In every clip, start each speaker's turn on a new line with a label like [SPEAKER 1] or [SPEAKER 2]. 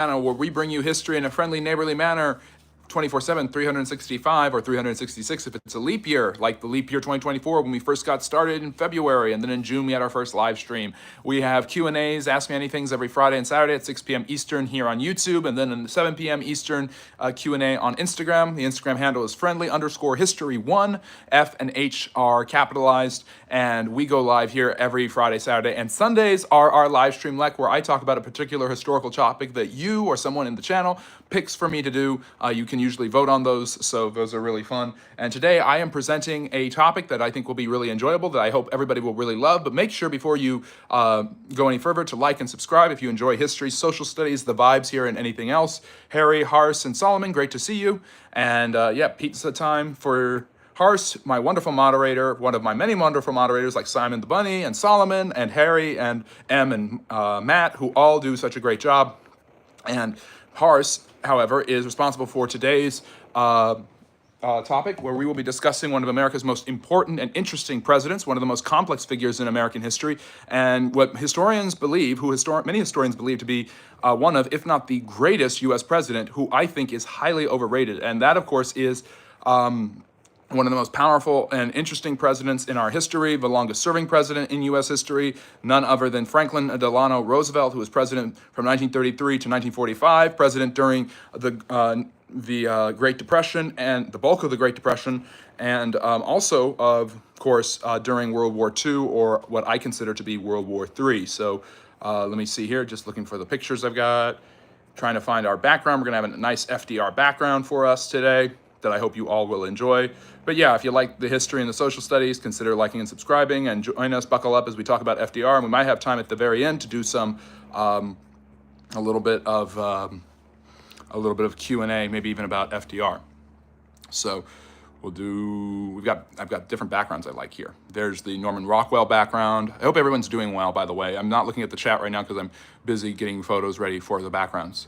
[SPEAKER 1] channel where we bring you history in a friendly, neighborly manner 24/7, 365 or 366 if it's a leap year, like the leap year 2024 when we first got started in February, and then in June we had our first live stream. We have Q&As, Ask Me Anythings every Friday and Saturday at 6 p.m. Eastern here on YouTube, and then at 7 p.m. Eastern Q&A on Instagram. The Instagram handle is friendly_history1. F and H are capitalized, and we go live here every Friday, Saturday, and Sundays are our live stream where I talk about a particular historical topic that you or someone in the channel picks for me to do. You can usually vote on those, so those are really fun. And today I am presenting a topic that I think will be really enjoyable, that I hope everybody will really love. But make sure before you go any further to like and subscribe if you enjoy history, social studies, the vibes here, and anything else. Harry, Hars, and Solomon, great to see you. And yeah, pizza time for Hars, my wonderful moderator, one of my many wonderful moderators like Simon the Bunny and Solomon and Harry and Em and Matt, who all do such a great job. And Hars, however, is responsible for today's topic, where we will be discussing one of America's most important and interesting presidents, one of the most complex figures in American history, and what historians believe, many historians believe to be one of, if not the greatest U.S. president, who I think is highly overrated. And that, of course, is one of the most powerful and interesting presidents in our history, the longest serving president in U.S. history, none other than Franklin Delano Roosevelt, who was president from 1933 to 1945, president during the Great Depression and the bulk of the Great Depression, and also, of course, during World War II, or what I consider to be World War III. So let me see here, just looking for the pictures I've got, trying to find our background. We're gonna have a nice FDR background for us today that I hope you all will enjoy. But yeah, if you like the history and the social studies, consider liking and subscribing, and join us, buckle up as we talk about FDR, and we might have time at the very end to do some a little bit of Q&A, maybe even about FDR. So I've got different backgrounds I like here. There's the Norman Rockwell background. I hope everyone's doing well, by the way. I'm not looking at the chat right now because I'm busy getting photos ready for the backgrounds.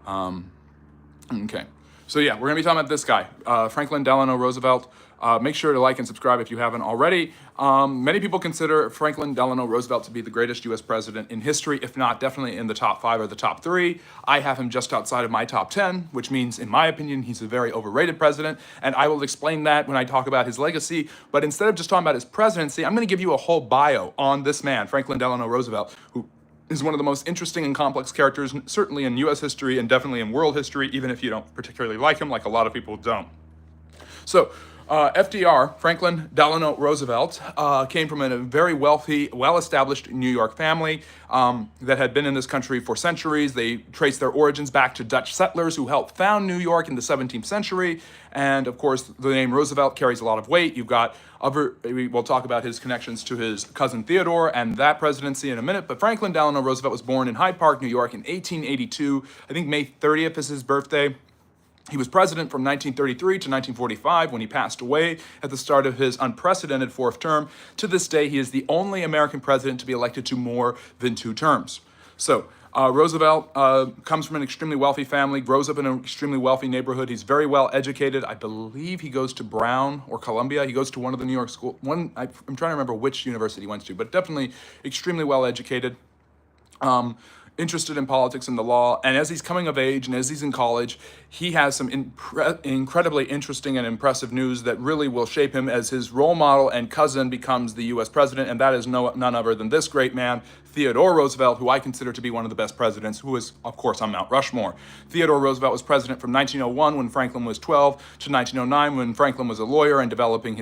[SPEAKER 1] Okay. So yeah, we're gonna be talking about this guy, Franklin Delano Roosevelt. Make sure to like and subscribe if you haven't already. Many people consider Franklin Delano Roosevelt to be the greatest U.S. president in history, if not definitely in the top 5 or the top 3. I have him just outside of my top 10, which means, in my opinion, he's a very overrated president, and I will explain that when I talk about his legacy. But instead of just talking about his presidency, I'm gonna give you a whole bio on this man, Franklin Delano Roosevelt, who is one of the most interesting and complex characters, certainly in U.S. history and definitely in world history, even if you don't particularly like him, like a lot of people don't. So, FDR, Franklin Delano Roosevelt, came from a very wealthy, well-established New York family that had been in this country for centuries. They trace their origins back to Dutch settlers who helped found New York in the 17th century. And of course, the name Roosevelt carries a lot of weight. You've got we'll talk about his connections to his cousin Theodore and that presidency in a minute. But Franklin Delano Roosevelt was born in Hyde Park, New York in 1882. I think May 30th is his birthday. He was president from 1933 to 1945 when he passed away at the start of his unprecedented 4th term. To this day, he is the only American president to be elected to more than 2 terms. So Roosevelt comes from an extremely wealthy family, grows up in an extremely wealthy neighborhood. He's very well educated. I believe he goes to Brown or Columbia. He goes to one of the New York schools. I'm trying to remember which university he went to, but definitely extremely well educated. Interested in politics and the law, and as he's coming of age and as he's in college, he has some incredibly interesting and impressive news that really will shape him as his role model and cousin becomes the U.S. president, and that is none other than this great man, Theodore Roosevelt, who I consider to be one of the best presidents, who is, of course, on Mount Rushmore. Theodore Roosevelt was president from 1901 when Franklin was 12 to 1909 when Franklin was a lawyer and developing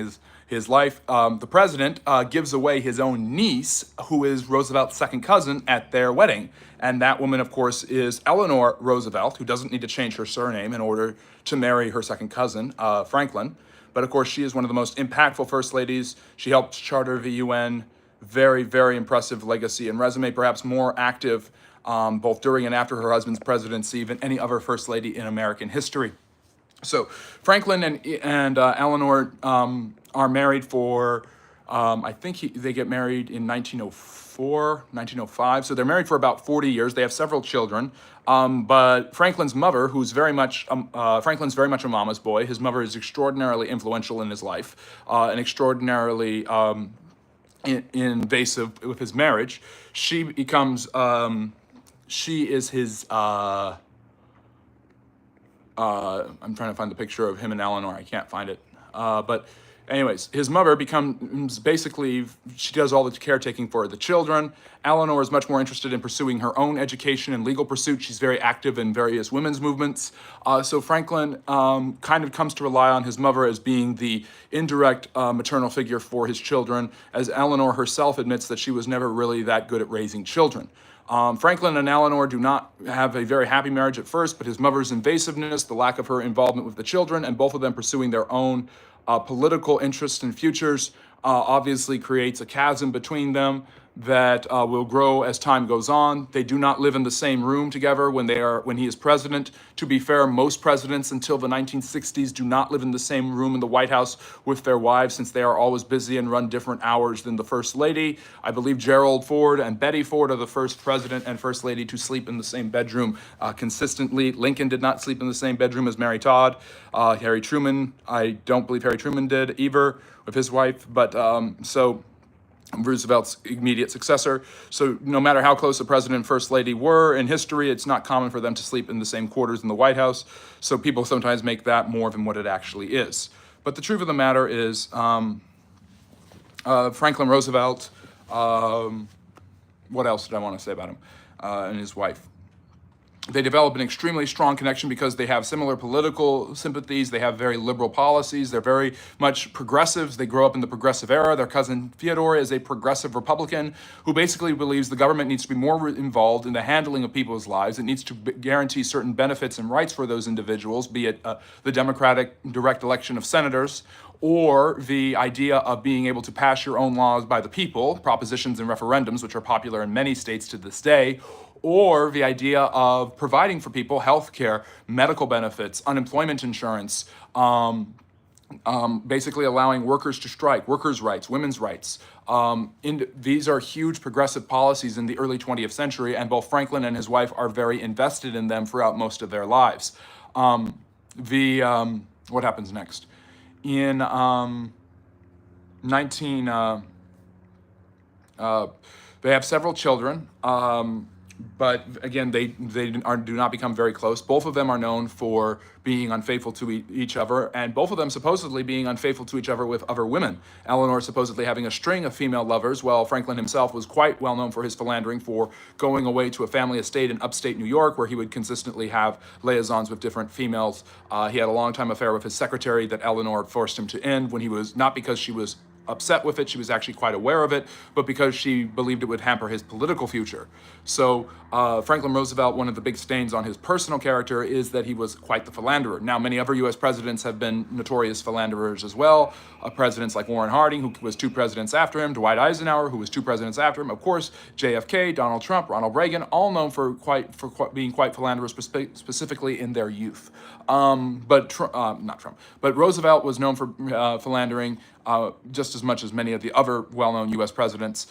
[SPEAKER 1] his life. The president gives away his own niece, who is Roosevelt's second cousin, at their wedding. And that woman, of course, is Eleanor Roosevelt, who doesn't need to change her surname in order to marry her second cousin, Franklin. But of course, she is one of the most impactful first ladies. She helped charter the UN. Very, very impressive legacy and resume, perhaps more active both during and after her husband's presidency than any other first lady in American history. So Franklin and Eleanor are married for, I think they get married in 1904, 1905. So they're married for about 40 years. They have several children. But Franklin's mother, who's Franklin's very much a mama's boy. His mother is extraordinarily influential in his life, and extraordinarily invasive with his marriage. She becomes, she is his I'm trying to find the picture of him and Eleanor. I can't find it. But anyways, his mother becomes basically, she does all the caretaking for the children. Eleanor is much more interested in pursuing her own education and legal pursuits. She's very active in various women's movements. So Franklin kind of comes to rely on his mother as being the indirect maternal figure for his children, as Eleanor herself admits that she was never really that good at raising children. Franklin and Eleanor do not have a very happy marriage at first, but his mother's invasiveness, the lack of her involvement with the children, and both of them pursuing their own political interests and futures obviously creates a chasm between them that will grow as time goes on. They do not live in the same room together when he is president. To be fair, most presidents until the 1960s do not live in the same room in the White House with their wives, since they are always busy and run different hours than the First Lady. I believe Gerald Ford and Betty Ford are the first president and First Lady to sleep in the same bedroom consistently. Lincoln did not sleep in the same bedroom as Mary Todd. Harry Truman, I don't believe Harry Truman did either with his wife, but so Roosevelt's immediate successor. So no matter how close the president and first lady were in history, it's not common for them to sleep in the same quarters in the White House. So people sometimes make that more than what it actually is. But the truth of the matter is Franklin Roosevelt, what else did I want to say about him and his wife? They develop an extremely strong connection because they have similar political sympathies. They have very liberal policies. They're very much progressives. They grow up in the progressive era. Their cousin Theodore is a progressive Republican who basically believes the government needs to be more involved in the handling of people's lives. It needs to guarantee certain benefits and rights for those individuals, be it the democratic direct election of senators, or the idea of being able to pass your own laws by the people, propositions and referendums, which are popular in many states to this day, or the idea of providing for people health care, medical benefits, unemployment insurance, basically allowing workers to strike, workers' rights, women's rights. These are huge progressive policies in the early 20th century, and both Franklin and his wife are very invested in them throughout most of their lives. What happens next? In 19... they have several children. But again, they do not become very close. Both of them are known for being unfaithful to each other, and both of them supposedly being unfaithful to each other with other women. Eleanor supposedly having a string of female lovers, while Franklin himself was quite well known for his philandering, for going away to a family estate in upstate New York, where he would consistently have liaisons with different females. He had a long-time affair with his secretary that Eleanor forced him to end when he was, not because she was upset with it, she was actually quite aware of it, but because she believed it would hamper his political future. So Franklin Roosevelt, one of the big stains on his personal character is that he was quite the philanderer. Now, many other U.S. presidents have been notorious philanderers as well. Presidents like Warren Harding, who was 2 presidents after him, Dwight Eisenhower, who was 2 presidents after him, of course, JFK, Donald Trump, Ronald Reagan, all known for being quite philanderers, specifically in their youth. But Roosevelt was known for philandering just as much as many of the other well-known U.S. presidents.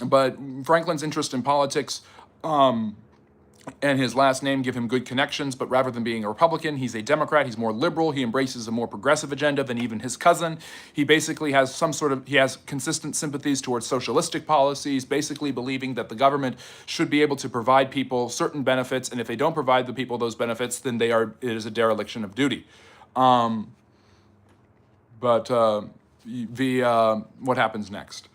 [SPEAKER 1] But Franklin's interest in politics and his last name give him good connections, but rather than being a Republican, he's a Democrat. He's more liberal. He embraces a more progressive agenda than even his cousin. He basically has he has consistent sympathies towards socialistic policies, basically believing that the government should be able to provide people certain benefits, and if they don't provide the people those benefits, then it is a dereliction of duty. What happens next?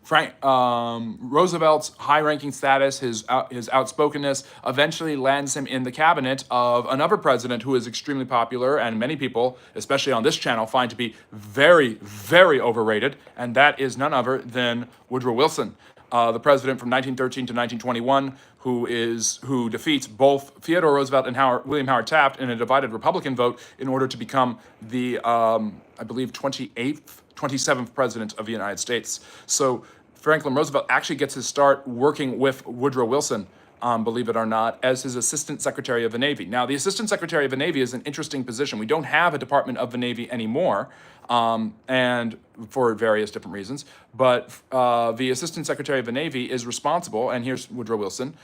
[SPEAKER 1] Roosevelt's high-ranking status, his outspokenness, eventually lands him in the cabinet of another president who is extremely popular and many people, especially on this channel, find to be very, very overrated, and that is none other than Woodrow Wilson, the president from 1913 to 1921, who defeats both Theodore Roosevelt and William Howard Taft in a divided Republican vote in order to become the, I believe, 27th president of the United States. So Franklin Roosevelt actually gets his start working with Woodrow Wilson, believe it or not, as his Assistant Secretary of the Navy. Now, the Assistant Secretary of the Navy is an interesting position. We don't have a Department of the Navy anymore, and for various different reasons, but the Assistant Secretary of the Navy is responsible, and here's Woodrow Wilson,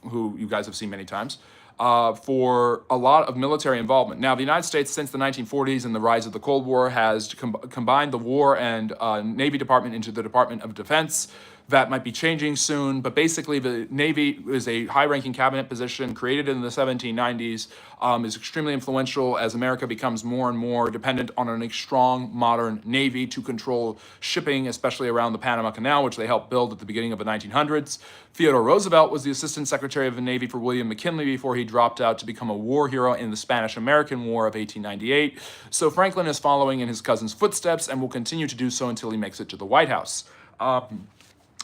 [SPEAKER 1] who you guys have seen many times, for a lot of military involvement. Now, the United States, since the 1940s and the rise of the Cold War, has combined the War and Navy Department into the Department of Defense. That might be changing soon, but basically the Navy is a high-ranking cabinet position created in the 1790s, is extremely influential as America becomes more and more dependent on a strong, modern Navy to control shipping, especially around the Panama Canal, which they helped build at the beginning of the 1900s. Theodore Roosevelt was the Assistant Secretary of the Navy for William McKinley before he dropped out to become a war hero in the Spanish-American War of 1898. So Franklin is following in his cousin's footsteps and will continue to do so until he makes it to the White House.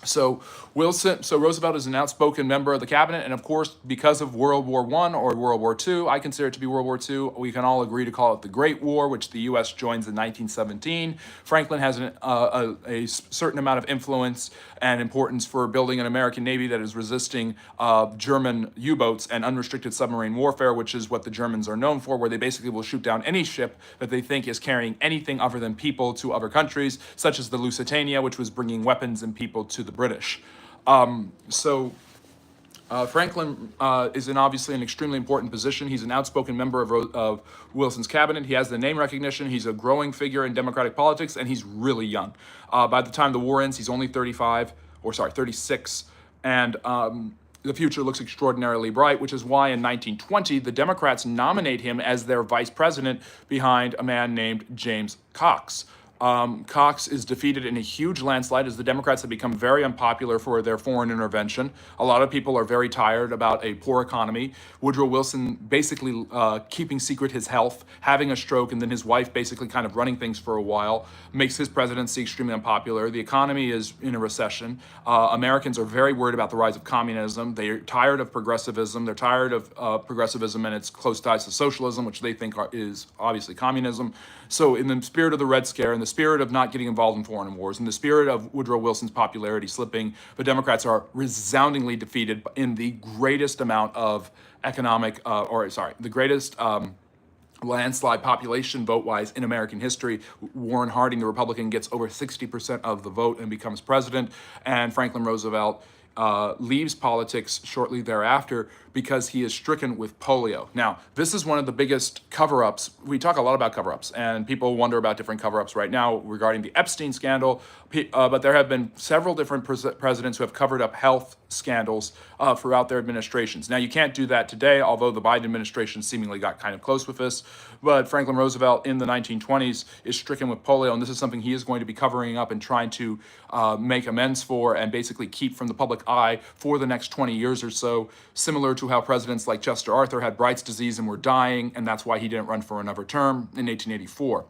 [SPEAKER 1] So Roosevelt is an outspoken member of the cabinet, and of course, because of World War I or World War II, I consider it to be World War II. We can all agree to call it the Great War, which the U.S. joins in 1917. Franklin has a certain amount of influence and importance for building an American Navy that is resisting German U-boats and unrestricted submarine warfare, which is what the Germans are known for, where they basically will shoot down any ship that they think is carrying anything other than people to other countries, such as the Lusitania, which was bringing weapons and people to the British. Franklin is obviously an extremely important position. He's an outspoken member of Wilson's cabinet. He has the name recognition. He's a growing figure in Democratic politics, and he's really young. By the time the war ends, he's only 36, and the future looks extraordinarily bright, which is why in 1920, the Democrats nominate him as their vice president behind a man named James Cox. Cox is defeated in a huge landslide as the Democrats have become very unpopular for their foreign intervention. A lot of people are very tired about a poor economy. Woodrow Wilson basically keeping secret his health, having a stroke, and then his wife basically kind of running things for a while, makes his presidency extremely unpopular. The economy is in a recession. Americans are very worried about the rise of communism. They're tired of progressivism. They're tired of progressivism and its close ties to socialism, which they think is obviously communism. So in the spirit of the Red Scare, in the spirit of not getting involved in foreign wars, in the spirit of Woodrow Wilson's popularity slipping, the Democrats are resoundingly defeated in the greatest amount of the greatest landslide population vote-wise in American history. Warren Harding, the Republican, gets over 60% of the vote and becomes president, and Franklin Roosevelt leaves politics shortly thereafter because he is stricken with polio. Now, this is one of the biggest cover-ups. We talk a lot about cover-ups, and people wonder about different cover-ups right now regarding the Epstein scandal, but there have been several different presidents who have covered up health scandals throughout their administrations. Now, you can't do that today, although the Biden administration seemingly got kind of close with this, but Franklin Roosevelt in the 1920s is stricken with polio, and this is something he is going to be covering up and trying to make amends for and basically keep from the public eye for the next 20 years or so, similar to how presidents like Chester Arthur had Bright's disease and were dying, and that's why he didn't run for another term in 1884.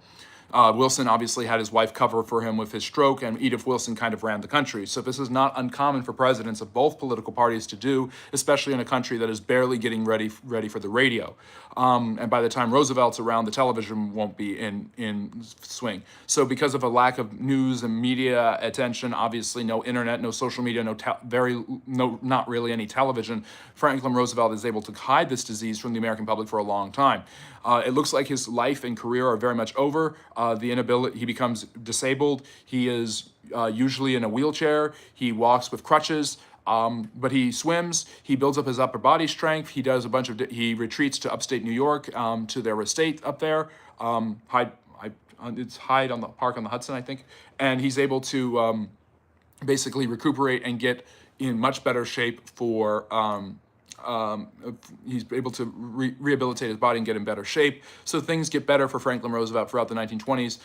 [SPEAKER 1] Wilson obviously had his wife cover for him with his stroke, and Edith Wilson kind of ran the country. So this is not uncommon for presidents of both political parties to do, especially in a country that is barely getting ready for the radio. And by the time Roosevelt's around, the television won't be in swing. So because of a lack of news and media attention, obviously no internet, no social media, not really any television, Franklin Roosevelt is able to hide this disease from the American public for a long time. It looks like his life and career are very much over. He becomes disabled. He is usually in a wheelchair. He walks with crutches. But he swims, he builds up his upper body strength, he does he retreats to upstate New York, to their estate up there, it's Hyde on the Park on the Hudson, I think, and he's able to basically recuperate and get in much better shape for, he's able to rehabilitate his body and get in better shape. So things get better for Franklin Roosevelt throughout the 1920s.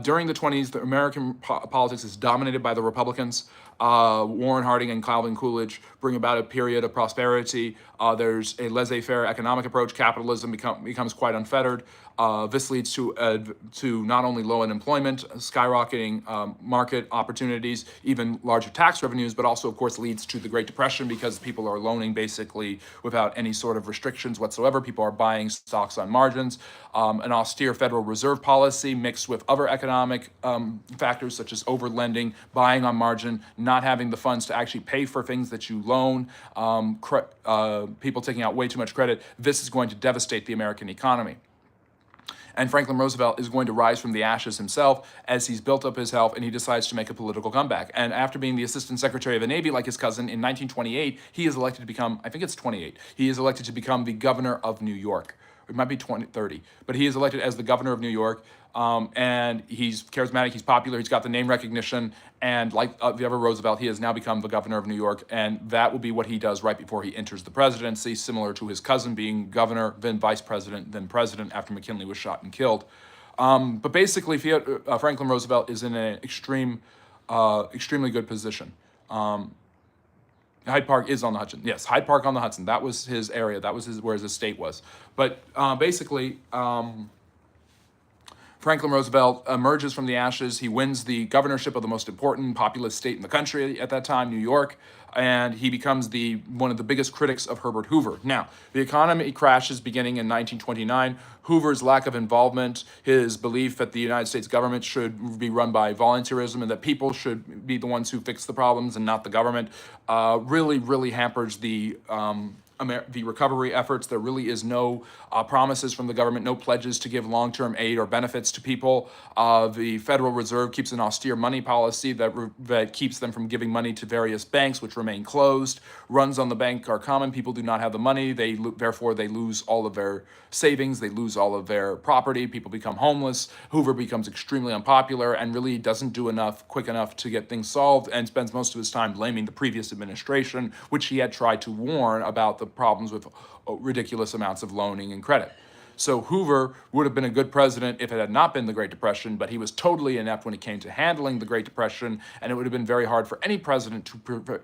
[SPEAKER 1] During the 20s, the American politics is dominated by the Republicans. Warren Harding and Calvin Coolidge bring about a period of prosperity. There's a laissez-faire economic approach. Capitalism becomes quite unfettered. This leads to not only low unemployment, skyrocketing market opportunities, even larger tax revenues, but also, of course, leads to the Great Depression because people are loaning basically without any sort of restrictions whatsoever. People are buying stocks on margins. An austere Federal Reserve policy mixed with other economic factors such as overlending, buying on margin, not having the funds to actually pay for things that you loan, people taking out way too much credit. This is going to devastate the American economy. And Franklin Roosevelt is going to rise from the ashes himself as he's built up his health and he decides to make a political comeback. And after being the Assistant Secretary of the Navy like his cousin in 1928, he is elected to become, I think it's 28, he is elected to become the governor of New York. It might be 2030, but he is elected as the governor of New York. And he's charismatic, he's popular, he's got the name recognition, and like Theodore Roosevelt, he has now become the governor of New York, and that will be what he does right before he enters the presidency, similar to his cousin being governor, then vice president, then president after McKinley was shot and killed. But basically, Franklin Roosevelt is in an extremely good position. Hyde Park is on the Hudson. Yes, Hyde Park on the Hudson. That was his area. That was where his estate was. But basically, Franklin Roosevelt emerges from the ashes. He wins the governorship of the most important populous state in the country at that time, New York, and he becomes one of the biggest critics of Herbert Hoover. Now, the economy crashes beginning in 1929. Hoover's lack of involvement, his belief that the United States government should be run by volunteerism and that people should be the ones who fix the problems and not the government, really hampers the recovery efforts. There really is no promises from the government, no pledges to give long-term aid or benefits to people. The Federal Reserve keeps an austere money policy that keeps them from giving money to various banks, which remain closed. Runs on the bank are common. People do not have the money. Therefore, they lose all of their savings. They lose all of their property. People become homeless. Hoover becomes extremely unpopular and really doesn't do quick enough to get things solved, and spends most of his time blaming the previous administration, which he had tried to warn about the problems with ridiculous amounts of loaning and credit. So Hoover would have been a good president if it had not been the Great Depression, but he was totally inept when it came to handling the Great Depression, and it would have been very hard for any president to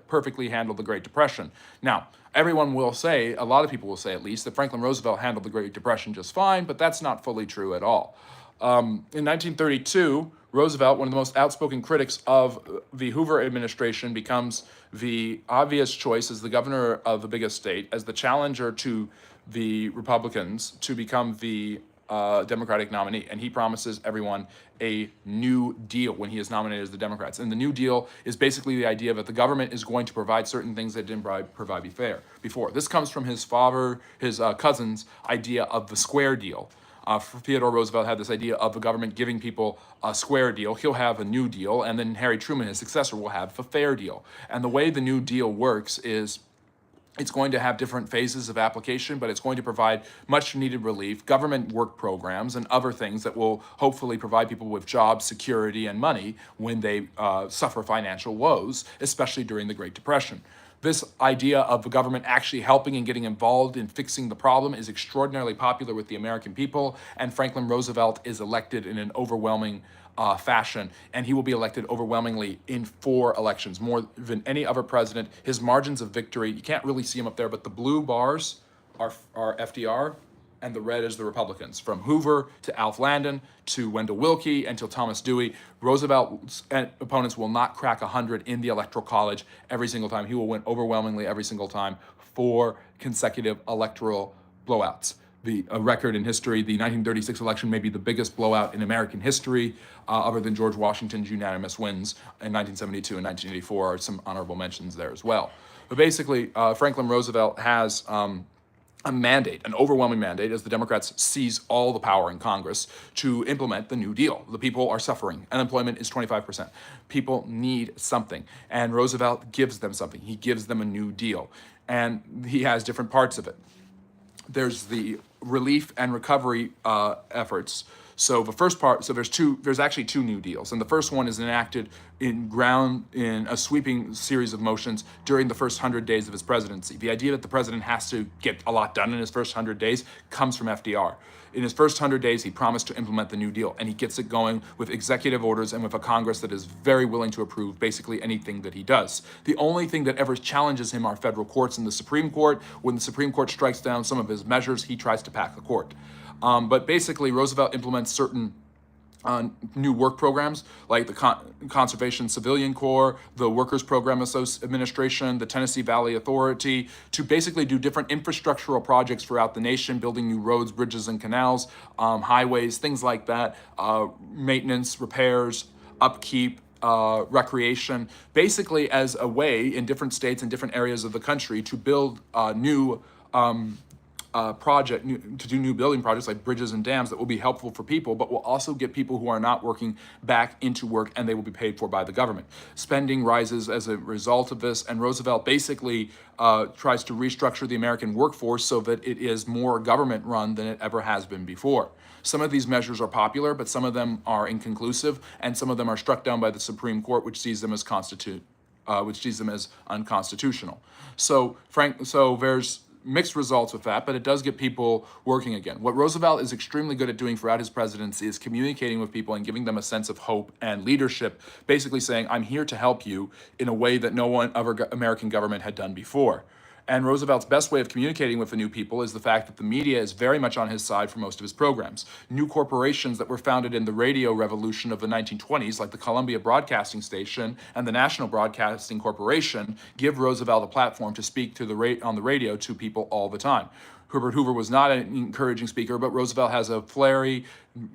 [SPEAKER 1] perfectly handle the Great Depression. Now, everyone will say, a lot of people will say at least, that Franklin Roosevelt handled the Great Depression just fine, but that's not fully true at all. In 1932, Roosevelt, one of the most outspoken critics of the Hoover administration, becomes the obvious choice as the governor of the biggest state, as the challenger to the Republicans to become the Democratic nominee. And he promises everyone a new deal when he is nominated as the Democrats. And the New Deal is basically the idea that the government is going to provide certain things that didn't provide before. This comes from his cousin's idea of the Square Deal. Theodore Roosevelt had this idea of the government giving people a square deal. He'll have a New Deal, and then Harry Truman, his successor, will have a fair deal. And the way the New Deal works is it's going to have different phases of application, but it's going to provide much needed relief, government work programs, and other things that will hopefully provide people with jobs, security, and money when they suffer financial woes, especially during the Great Depression. This idea of the government actually helping and getting involved in fixing the problem is extraordinarily popular with the American people, and Franklin Roosevelt is elected in an overwhelming fashion, and he will be elected overwhelmingly in 4 elections, more than any other president. His margins of victory, you can't really see them up there, but the blue bars are FDR, and the red is the Republicans. From Hoover to Alf Landon to Wendell Willkie until Thomas Dewey, Roosevelt's opponents will not crack 100 in the Electoral College every single time. He will win overwhelmingly every single time, 4 consecutive electoral blowouts. A record in history, the 1936 election may be the biggest blowout in American history, other than George Washington's unanimous wins in 1972 and 1984, are some honorable mentions there as well. But basically, Franklin Roosevelt has a mandate, an overwhelming mandate, as the Democrats seize all the power in Congress to implement the New Deal. The people are suffering. Unemployment is 25%. People need something, and Roosevelt gives them something. He gives them a New Deal, and he has different parts of it. There's the relief and recovery efforts. So the first part, there's actually 2 New Deals, and the first one is enacted in a sweeping series of motions during the first 100 days of his presidency. The idea that the president has to get a lot done in his first 100 days comes from FDR. In his first 100 days, he promised to implement the New Deal, and he gets it going with executive orders and with a Congress that is very willing to approve basically anything that he does. The only thing that ever challenges him are federal courts and the Supreme Court. When the Supreme Court strikes down some of his measures, he tries to pack the court. But basically, Roosevelt implements certain new work programs like the Conservation Civilian Corps, the Workers Program Administration, the Tennessee Valley Authority, to basically do different infrastructural projects throughout the nation, building new roads, bridges, and canals, highways, things like that, maintenance, repairs, upkeep, recreation, basically as a way in different states and different areas of the country to build new to do new building projects like bridges and dams that will be helpful for people, but will also get people who are not working back into work, and they will be paid for by the government. Spending rises as a result of this, and Roosevelt basically tries to restructure the American workforce so that it is more government run than it ever has been before. Some of these measures are popular, but some of them are inconclusive, and some of them are struck down by the Supreme Court, which sees them as unconstitutional. So there's mixed results with that, but it does get people working again. What Roosevelt is extremely good at doing throughout his presidency is communicating with people and giving them a sense of hope and leadership, basically saying, I'm here to help you in a way that no other American government had done before. And Roosevelt's best way of communicating with the new people is the fact that the media is very much on his side for most of his programs. New corporations that were founded in the radio revolution of the 1920s, like the Columbia Broadcasting Station and the National Broadcasting Corporation, give Roosevelt a platform to speak on the radio to people all the time. Herbert Hoover was not an encouraging speaker, but Roosevelt has a flary,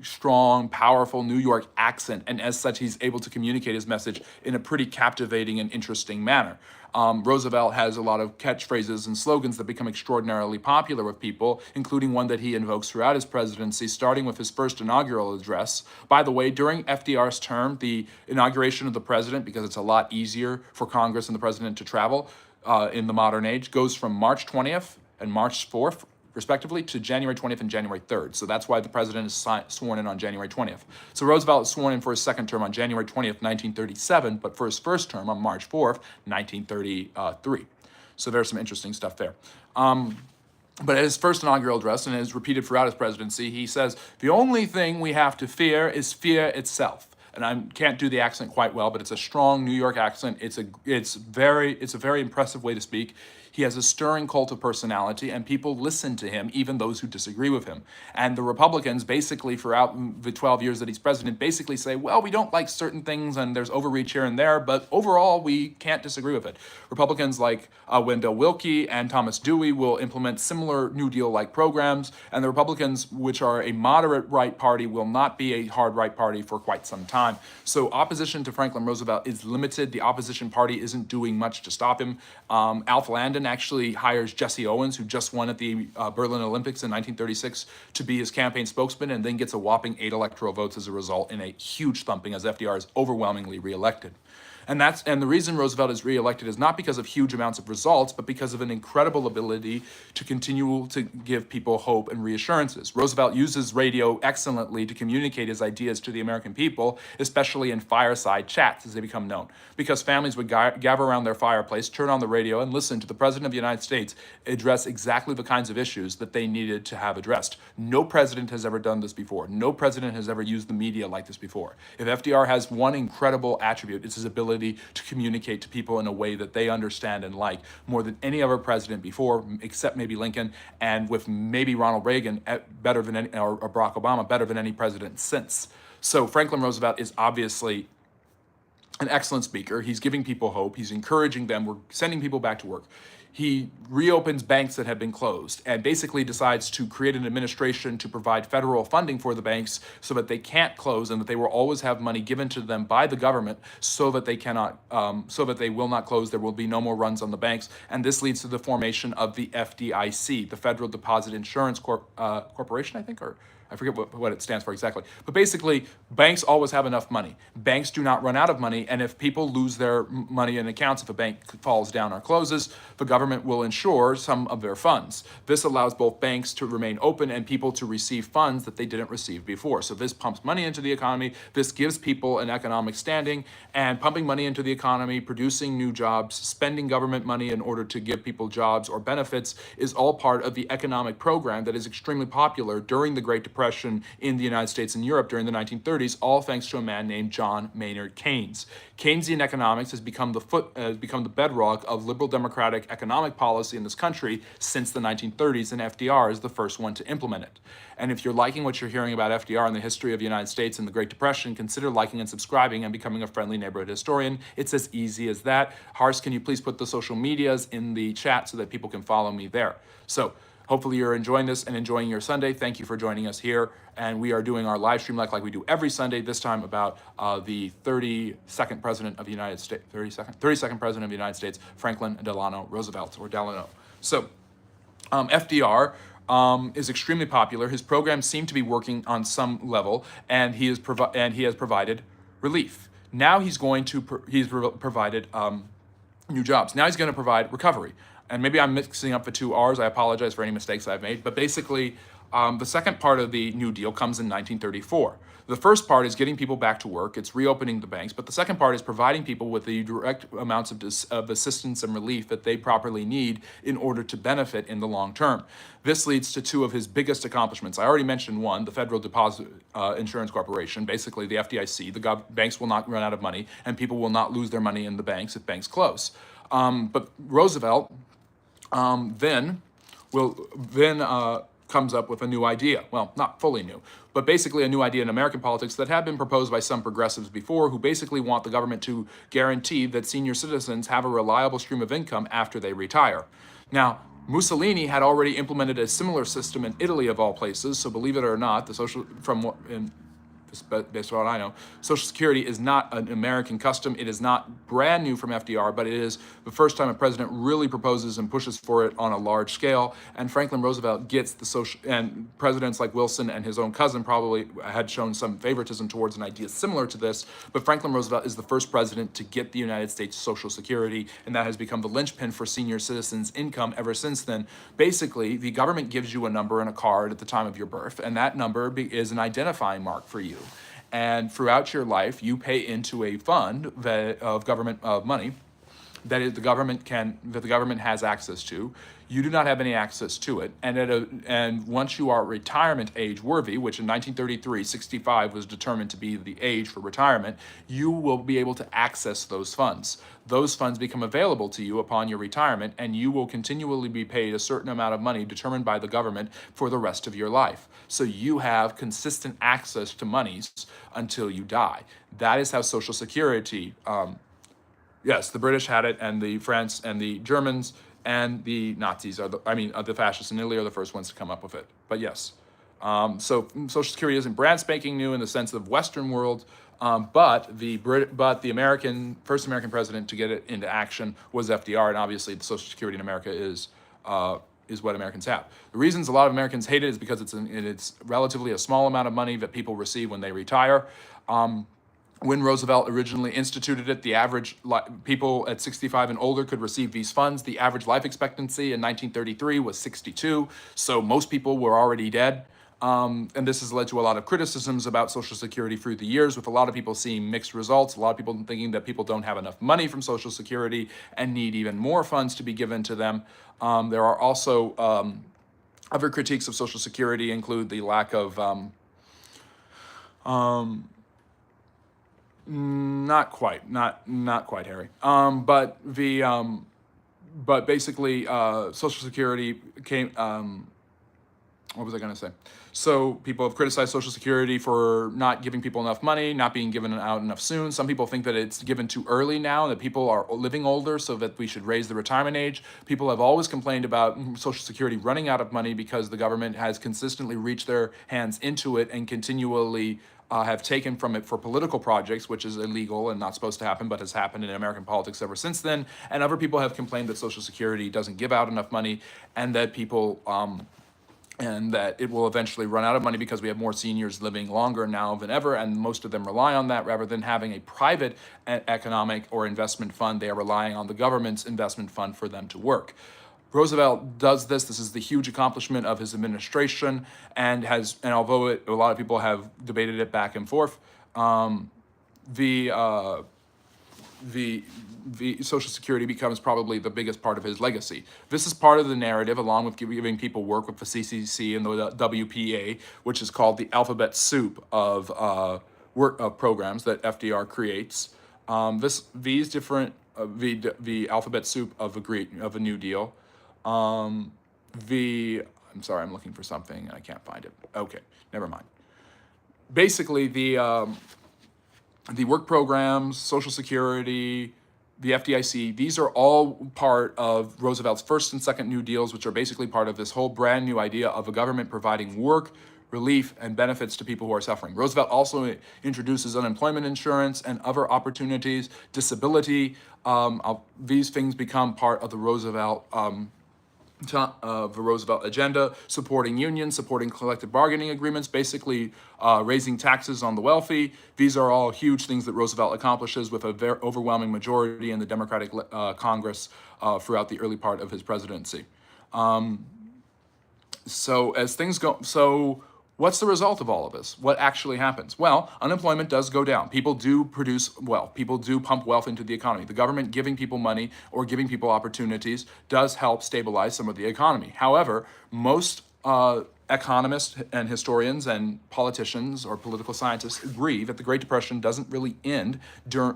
[SPEAKER 1] strong, powerful New York accent, and as such, he's able to communicate his message in a pretty captivating and interesting manner. Roosevelt has a lot of catchphrases and slogans that become extraordinarily popular with people, including one that he invokes throughout his presidency, starting with his first inaugural address. By the way, during FDR's term, the inauguration of the president, because it's a lot easier for Congress and the president to travel in the modern age, goes from March 20th and March 4th, respectively, to January 20th and January 3rd. So that's why the president is sworn in on January 20th. So Roosevelt is sworn in for his second term on January 20th, 1937, but for his first term on March 4th, 1933. So there's some interesting stuff there. But at his first inaugural address, and it is repeated throughout his presidency, he says, the only thing we have to fear is fear itself. And I can't do the accent quite well, but it's a strong New York accent. It's a very impressive way to speak. He has a stirring cult of personality, and people listen to him, even those who disagree with him. And the Republicans, basically, throughout the 12 years that he's president, basically say, well, we don't like certain things, and there's overreach here and there, but overall, we can't disagree with it. Republicans like Wendell Willkie and Thomas Dewey will implement similar New Deal-like programs, and the Republicans, which are a moderate right party, will not be a hard right party for quite some time. So opposition to Franklin Roosevelt is limited. The opposition party isn't doing much to stop him. Alf Landon actually hires Jesse Owens, who just won at the Berlin Olympics in 1936, to be his campaign spokesman, and then gets a whopping 8 electoral votes as a result in a huge thumping, as FDR is overwhelmingly reelected. And the reason Roosevelt is reelected is not because of huge amounts of results, but because of an incredible ability to continue to give people hope and reassurances. Roosevelt uses radio excellently to communicate his ideas to the American people, especially in fireside chats, as they become known, because families would gather around their fireplace, turn on the radio, and listen to the President of the United States address exactly the kinds of issues that they needed to have addressed. No president has ever done this before. No president has ever used the media like this before. If FDR has one incredible attribute, it's his ability to communicate to people in a way that they understand and like more than any other president before, except maybe Lincoln, and with maybe Ronald Reagan better than any, or Barack Obama better than any president since. So Franklin Roosevelt is obviously an excellent speaker. He's giving people hope. He's encouraging them. We're sending people back to work. He reopens banks that have been closed and basically decides to create an administration to provide federal funding for the banks so that they can't close and that they will always have money given to them by the government so that they will not close. There will be no more runs on the banks. And this leads to the formation of the FDIC, the Federal Deposit Insurance Corporation, I think, or I forget what it stands for exactly. But basically, banks always have enough money. Banks do not run out of money, and if people lose their money in accounts, if a bank falls down or closes, the government will insure some of their funds. This allows both banks to remain open and people to receive funds that they didn't receive before. So this pumps money into the economy. This gives people an economic standing, and pumping money into the economy, producing new jobs, spending government money in order to give people jobs or benefits is all part of the economic program that is extremely popular during the Great Depression in the United States and Europe during the 1930s, all thanks to a man named John Maynard Keynes. Keynesian economics has become the bedrock of liberal democratic economic policy in this country since the 1930s, and FDR is the first one to implement it. And if you're liking what you're hearing about FDR and the history of the United States and the Great Depression, consider liking and subscribing and becoming a friendly neighborhood historian. It's as easy as that. Hars, can you please put the social medias in the chat so that people can follow me there? So hopefully you're enjoying this and enjoying your Sunday. Thank you for joining us here. And we are doing our live stream like we do every Sunday, this time about the 32nd President of the United States, 32nd President of the United States, Franklin Delano Roosevelt, or Delano. So FDR is extremely popular. His programs seem to be working on some level, and he has provided relief. Now he's going to provided new jobs. Now he's going to provide recovery. And maybe I'm mixing up the two R's. I apologize for any mistakes I've made. But basically, the second part of the New Deal comes in 1934. The first part is getting people back to work. It's reopening the banks. But the second part is providing people with the direct amounts of assistance and relief that they properly need in order to benefit in the long term. This leads to two of his biggest accomplishments. I already mentioned one, the Federal Deposit Insurance Corporation, basically the FDIC. The banks will not run out of money, and people will not lose their money in the banks if banks close. But Roosevelt then comes up with a new idea. Well, not fully new, but basically a new idea in American politics that had been proposed by some progressives before, who basically want the government to guarantee that senior citizens have a reliable stream of income after they retire. Now, Mussolini had already implemented a similar system in Italy, of all places. So believe it or not, based on what I know, Social Security is not an American custom. It is not brand new from FDR, but it is the first time a president really proposes and pushes for it on a large scale. And Franklin Roosevelt gets the social, and presidents like Wilson and his own cousin probably had shown some favoritism towards an idea similar to this. But Franklin Roosevelt is the first president to get the United States Social Security, and that has become the linchpin for senior citizens' income ever since then. Basically, the government gives you a number and a card at the time of your birth, and that number is an identifying mark for you. And throughout your life, you pay into a fund of money that the government has access to. You do not have any access to it, and once you are retirement age worthy, which in 1933, 65 was determined to be the age for retirement, you will be able to access those funds. Those funds become available to you upon your retirement, and you will continually be paid a certain amount of money determined by the government for the rest of your life. So you have consistent access to monies until you die. That is how Social Security. Yes, the British had it, and the France and the Germans and the Nazis the fascists in Italy are the first ones to come up with it. But yes, so Social Security isn't brand spanking new in the sense of Western world, but the first American president to get it into action was FDR, and obviously the Social Security in America is what Americans have. The reasons a lot of Americans hate it is because it's relatively a small amount of money that people receive when they retire. When Roosevelt originally instituted it, the average people at 65 and older could receive these funds. The average life expectancy in 1933 was 62, so most people were already dead. And this has led to a lot of criticisms about Social Security through the years, with a lot of people seeing mixed results, a lot of people thinking that people don't have enough money from Social Security and need even more funds to be given to them. There are also other critiques of Social Security include the lack of not quite, Harry. But basically, Social Security came. What was I going to say? So people have criticized Social Security for not giving people enough money, not being given out enough soon. Some people think that it's given too early now, that people are living older, so that we should raise the retirement age. People have always complained about Social Security running out of money because the government has consistently reached their hands into it and continually have taken from it for political projects, which is illegal and not supposed to happen, but has happened in American politics ever since then. And other people have complained that Social Security doesn't give out enough money, and that it will eventually run out of money because we have more seniors living longer now than ever, and most of them rely on that rather than having a private economic or investment fund. They are relying on the government's investment fund for them to work. Roosevelt does this. This is the huge accomplishment of his administration, and although a lot of people have debated it back and forth, the Social Security becomes probably the biggest part of his legacy. This is part of the narrative, along with giving people work with the CCC and the WPA, which is called the alphabet soup of programs that FDR creates. The alphabet soup of a New Deal. I'm sorry, I'm looking for something and I can't find it. Okay, never mind. Basically, the work programs, Social Security, the FDIC, these are all part of Roosevelt's first and second New Deals, which are basically part of this whole brand new idea of a government providing work, relief, and benefits to people who are suffering. Roosevelt also introduces unemployment insurance and other opportunities, disability. These things become part of the Roosevelt the Roosevelt agenda, supporting unions, supporting collective bargaining agreements, basically raising taxes on the wealthy. These are all huge things that Roosevelt accomplishes with a very overwhelming majority in the Democratic Congress throughout the early part of his presidency. So as things go, so what's the result of all of this? What actually happens? Well, unemployment does go down. People do produce wealth. People do pump wealth into the economy. The government giving people money or giving people opportunities does help stabilize some of the economy. However, most economists and historians and politicians or political scientists agree that the Great Depression doesn't really end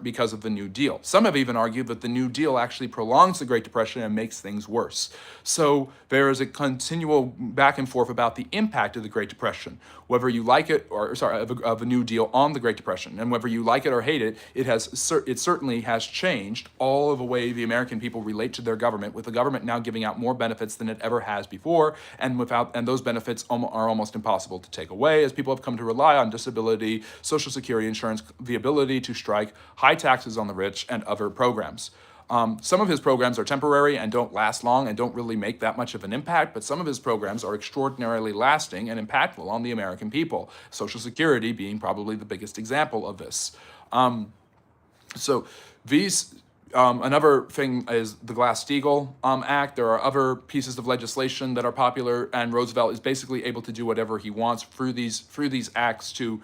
[SPEAKER 1] because of the New Deal. Some have even argued that the New Deal actually prolongs the Great Depression and makes things worse. So there is a continual back and forth about the impact of the Great Depression, whether you like it or of the New Deal on the Great Depression, and whether you like it or hate it, it certainly has changed all of the way the American people relate to their government, with the government now giving out more benefits than it ever has before, and those benefits are almost impossible to take away, as people have come to rely on disability, Social Security insurance, the ability to strike, high taxes on the rich, and other programs. Some of his programs are temporary and don't last long and don't really make that much of an impact, but some of his programs are extraordinarily lasting and impactful on the American people, Social Security being probably the biggest example of this. So these another thing is the Glass-Steagall Act. There are other pieces of legislation that are popular, and Roosevelt is basically able to do whatever he wants through these acts to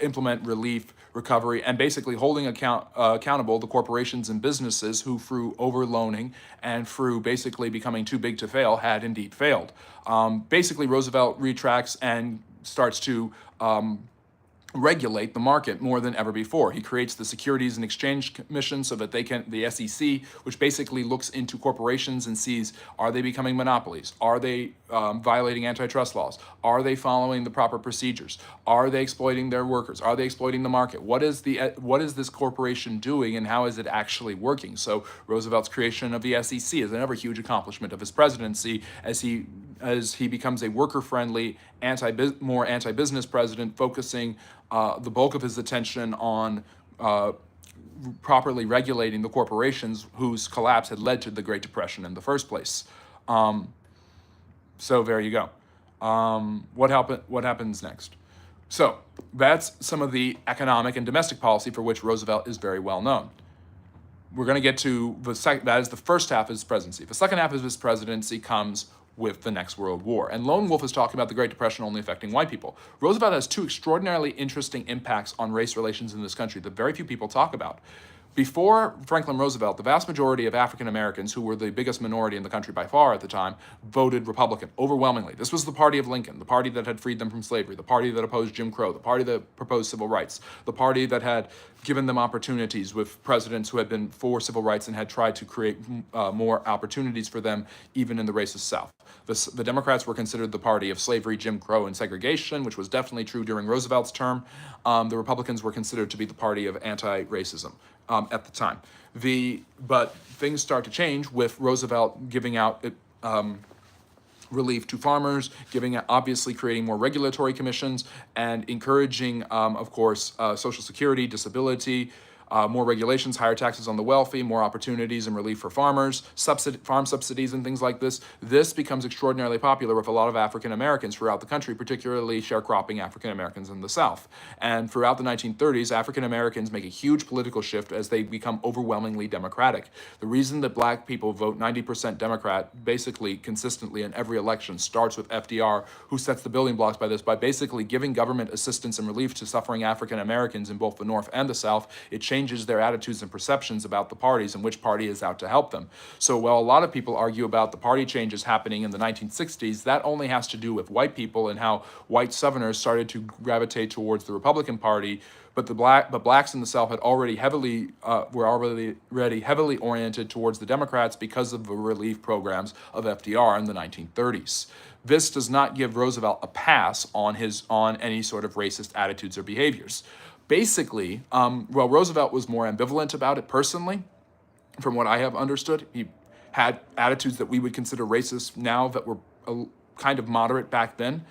[SPEAKER 1] implement relief, recovery, and basically holding accountable the corporations and businesses who, through overloaning and through basically becoming too big to fail, had indeed failed. Basically, Roosevelt retracts and starts to regulate the market more than ever before. He creates the Securities and Exchange Commission so that the SEC, which basically looks into corporations and sees, are they becoming monopolies? Are they violating antitrust laws? Are they following the proper procedures? Are they exploiting their workers? Are they exploiting the market? What is this corporation doing, and how is it actually working? So Roosevelt's creation of the SEC is another huge accomplishment of his presidency, as he becomes a worker-friendly, more anti-business president, focusing the bulk of his attention on properly regulating the corporations whose collapse had led to the Great Depression in the first place. So there you go. What happens next? So that's some of the economic and domestic policy for which Roosevelt is very well known. We're going to get to that is the first half of his presidency. The second half of his presidency comes with the next World War. And Lone Wolf is talking about the Great Depression only affecting white people. Roosevelt has two extraordinarily interesting impacts on race relations in this country that very few people talk about. Before Franklin Roosevelt, the vast majority of African Americans, who were the biggest minority in the country by far at the time, voted Republican overwhelmingly. This was the party of Lincoln, the party that had freed them from slavery, the party that opposed Jim Crow, the party that proposed civil rights, the party that had given them opportunities with presidents who had been for civil rights and had tried to create more opportunities for them, even in the racist South. The Democrats were considered the party of slavery, Jim Crow, and segregation, which was definitely true during Roosevelt's term. The Republicans were considered to be the party of anti-racism at the time. But things start to change with Roosevelt giving out relief to farmers, obviously creating more regulatory commissions, and encouraging, of course, Social Security, disability, more regulations, higher taxes on the wealthy, more opportunities and relief for farmers, farm subsidies and things like this. This becomes extraordinarily popular with a lot of African Americans throughout the country, particularly sharecropping African Americans in the South. And throughout the 1930s, African Americans make a huge political shift as they become overwhelmingly Democratic. The reason that black people vote 90% Democrat basically consistently in every election starts with FDR, who sets the building blocks by basically giving government assistance and relief to suffering African Americans in both the North and the South. It changes their attitudes and perceptions about the parties and which party is out to help them. So while a lot of people argue about the party changes happening in the 1960s, that only has to do with white people and how white Southerners started to gravitate towards the Republican Party, but blacks in the South had already were already heavily oriented towards the Democrats because of the relief programs of FDR in the 1930s. This does not give Roosevelt a pass on any sort of racist attitudes or behaviors. Basically, Roosevelt was more ambivalent about it personally. From what I have understood, he had attitudes that we would consider racist now that were kind of moderate back then.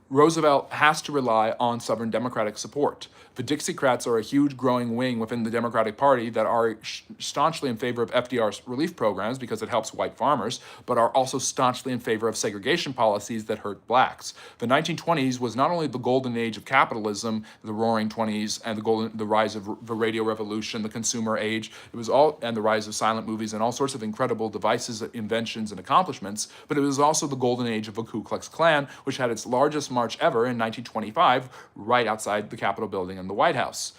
[SPEAKER 1] Roosevelt has to rely on Southern Democratic support. The Dixiecrats are a huge growing wing within the Democratic Party that are staunchly in favor of FDR's relief programs because it helps white farmers, but are also staunchly in favor of segregation policies that hurt blacks. The 1920s was not only the golden age of capitalism, the roaring 20s, and the rise of the radio revolution, the consumer age, and the rise of silent movies and all sorts of incredible devices, inventions, and accomplishments, but it was also the golden age of the Ku Klux Klan, which had its largest march ever in 1925, right outside the Capitol building and the White House.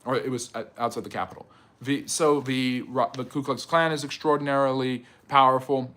[SPEAKER 1] Or it was outside the Capitol. The Ku Klux Klan is extraordinarily powerful.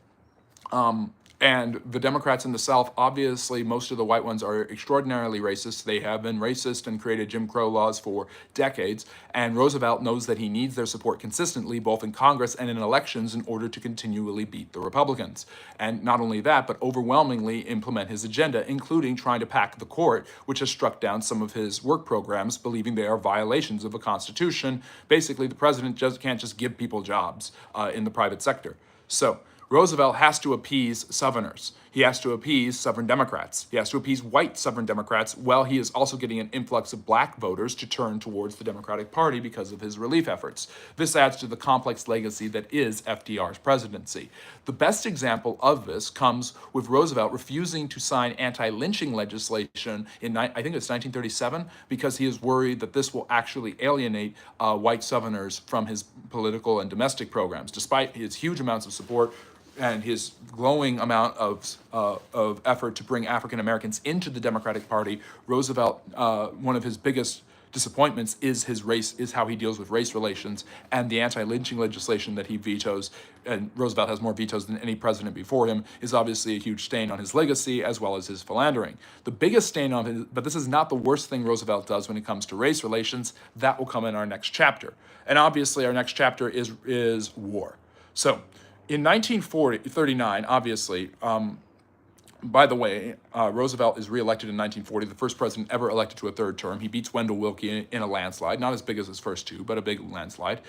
[SPEAKER 1] And the Democrats in the South, obviously, most of the white ones are extraordinarily racist. They have been racist and created Jim Crow laws for decades. And Roosevelt knows that he needs their support consistently, both in Congress and in elections, in order to continually beat the Republicans. And not only that, but overwhelmingly implement his agenda, including trying to pack the court, which has struck down some of his work programs, believing they are violations of the Constitution. Basically, the president can't just give people jobs in the private sector. So Roosevelt has to appease Southerners. He has to appease Southern Democrats. He has to appease white Southern Democrats, while he is also getting an influx of black voters to turn towards the Democratic Party because of his relief efforts. This adds to the complex legacy that is FDR's presidency. The best example of this comes with Roosevelt refusing to sign anti-lynching legislation in, I think it's 1937, because he is worried that this will actually alienate white Southerners from his political and domestic programs. Despite his huge amounts of support and his glowing amount of effort to bring African Americans into the Democratic Party, Roosevelt, one of his biggest disappointments is how he deals with race relations, and the anti-lynching legislation that he vetoes, and Roosevelt has more vetoes than any president before him, is obviously a huge stain on his legacy as well as his philandering. The biggest stain on his, but this is not the worst thing Roosevelt does when it comes to race relations. That will come in our next chapter. And obviously our next chapter is war. So in 1939, obviously, by the way, Roosevelt is reelected in 1940, the first president ever elected to a third term. He beats Wendell Willkie in a landslide, not as big as his first two, but a big landslide.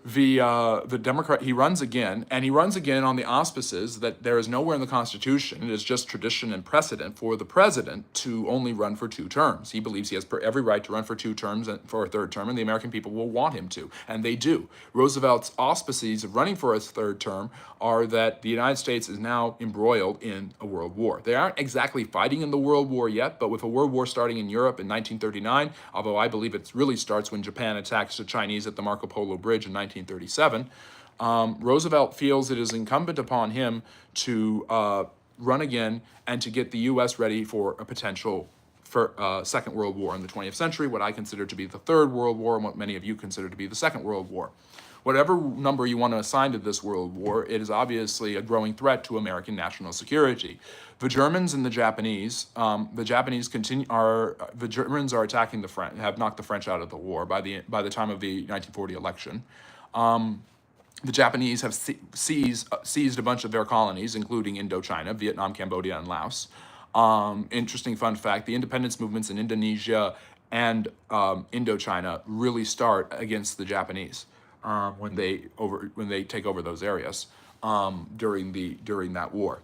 [SPEAKER 1] The Democrat, he runs again, and he runs again on the auspices that there is nowhere in the Constitution, it is just tradition and precedent for the president to only run for 2 terms. He believes he has every right to run for 2 terms and for a third term, and the American people will want him to, and they do. Roosevelt's auspices of running for his third term are that the United States is now embroiled in a world war. They aren't exactly fighting in the world war yet, but with a world war starting in Europe in 1939, although I believe it really starts when Japan attacks the Chinese at the Marco Polo Bridge in 1937, Roosevelt feels it is incumbent upon him to run again and to get the U.S. ready for a potential Second World War in the 20th century, what I consider to be the Third World War and what many of you consider to be the Second World War. Whatever number you want to assign to this world war, it is obviously a growing threat to American national security. The Germans and the Japanese the Germans are attacking the French, have knocked the French out of the war by the time of the 1940 election. The Japanese have seized a bunch of their colonies, including Indochina, Vietnam, Cambodia, and Laos. Interesting fun fact, the independence movements in Indonesia and Indochina really start against the Japanese when they take over those areas during that war.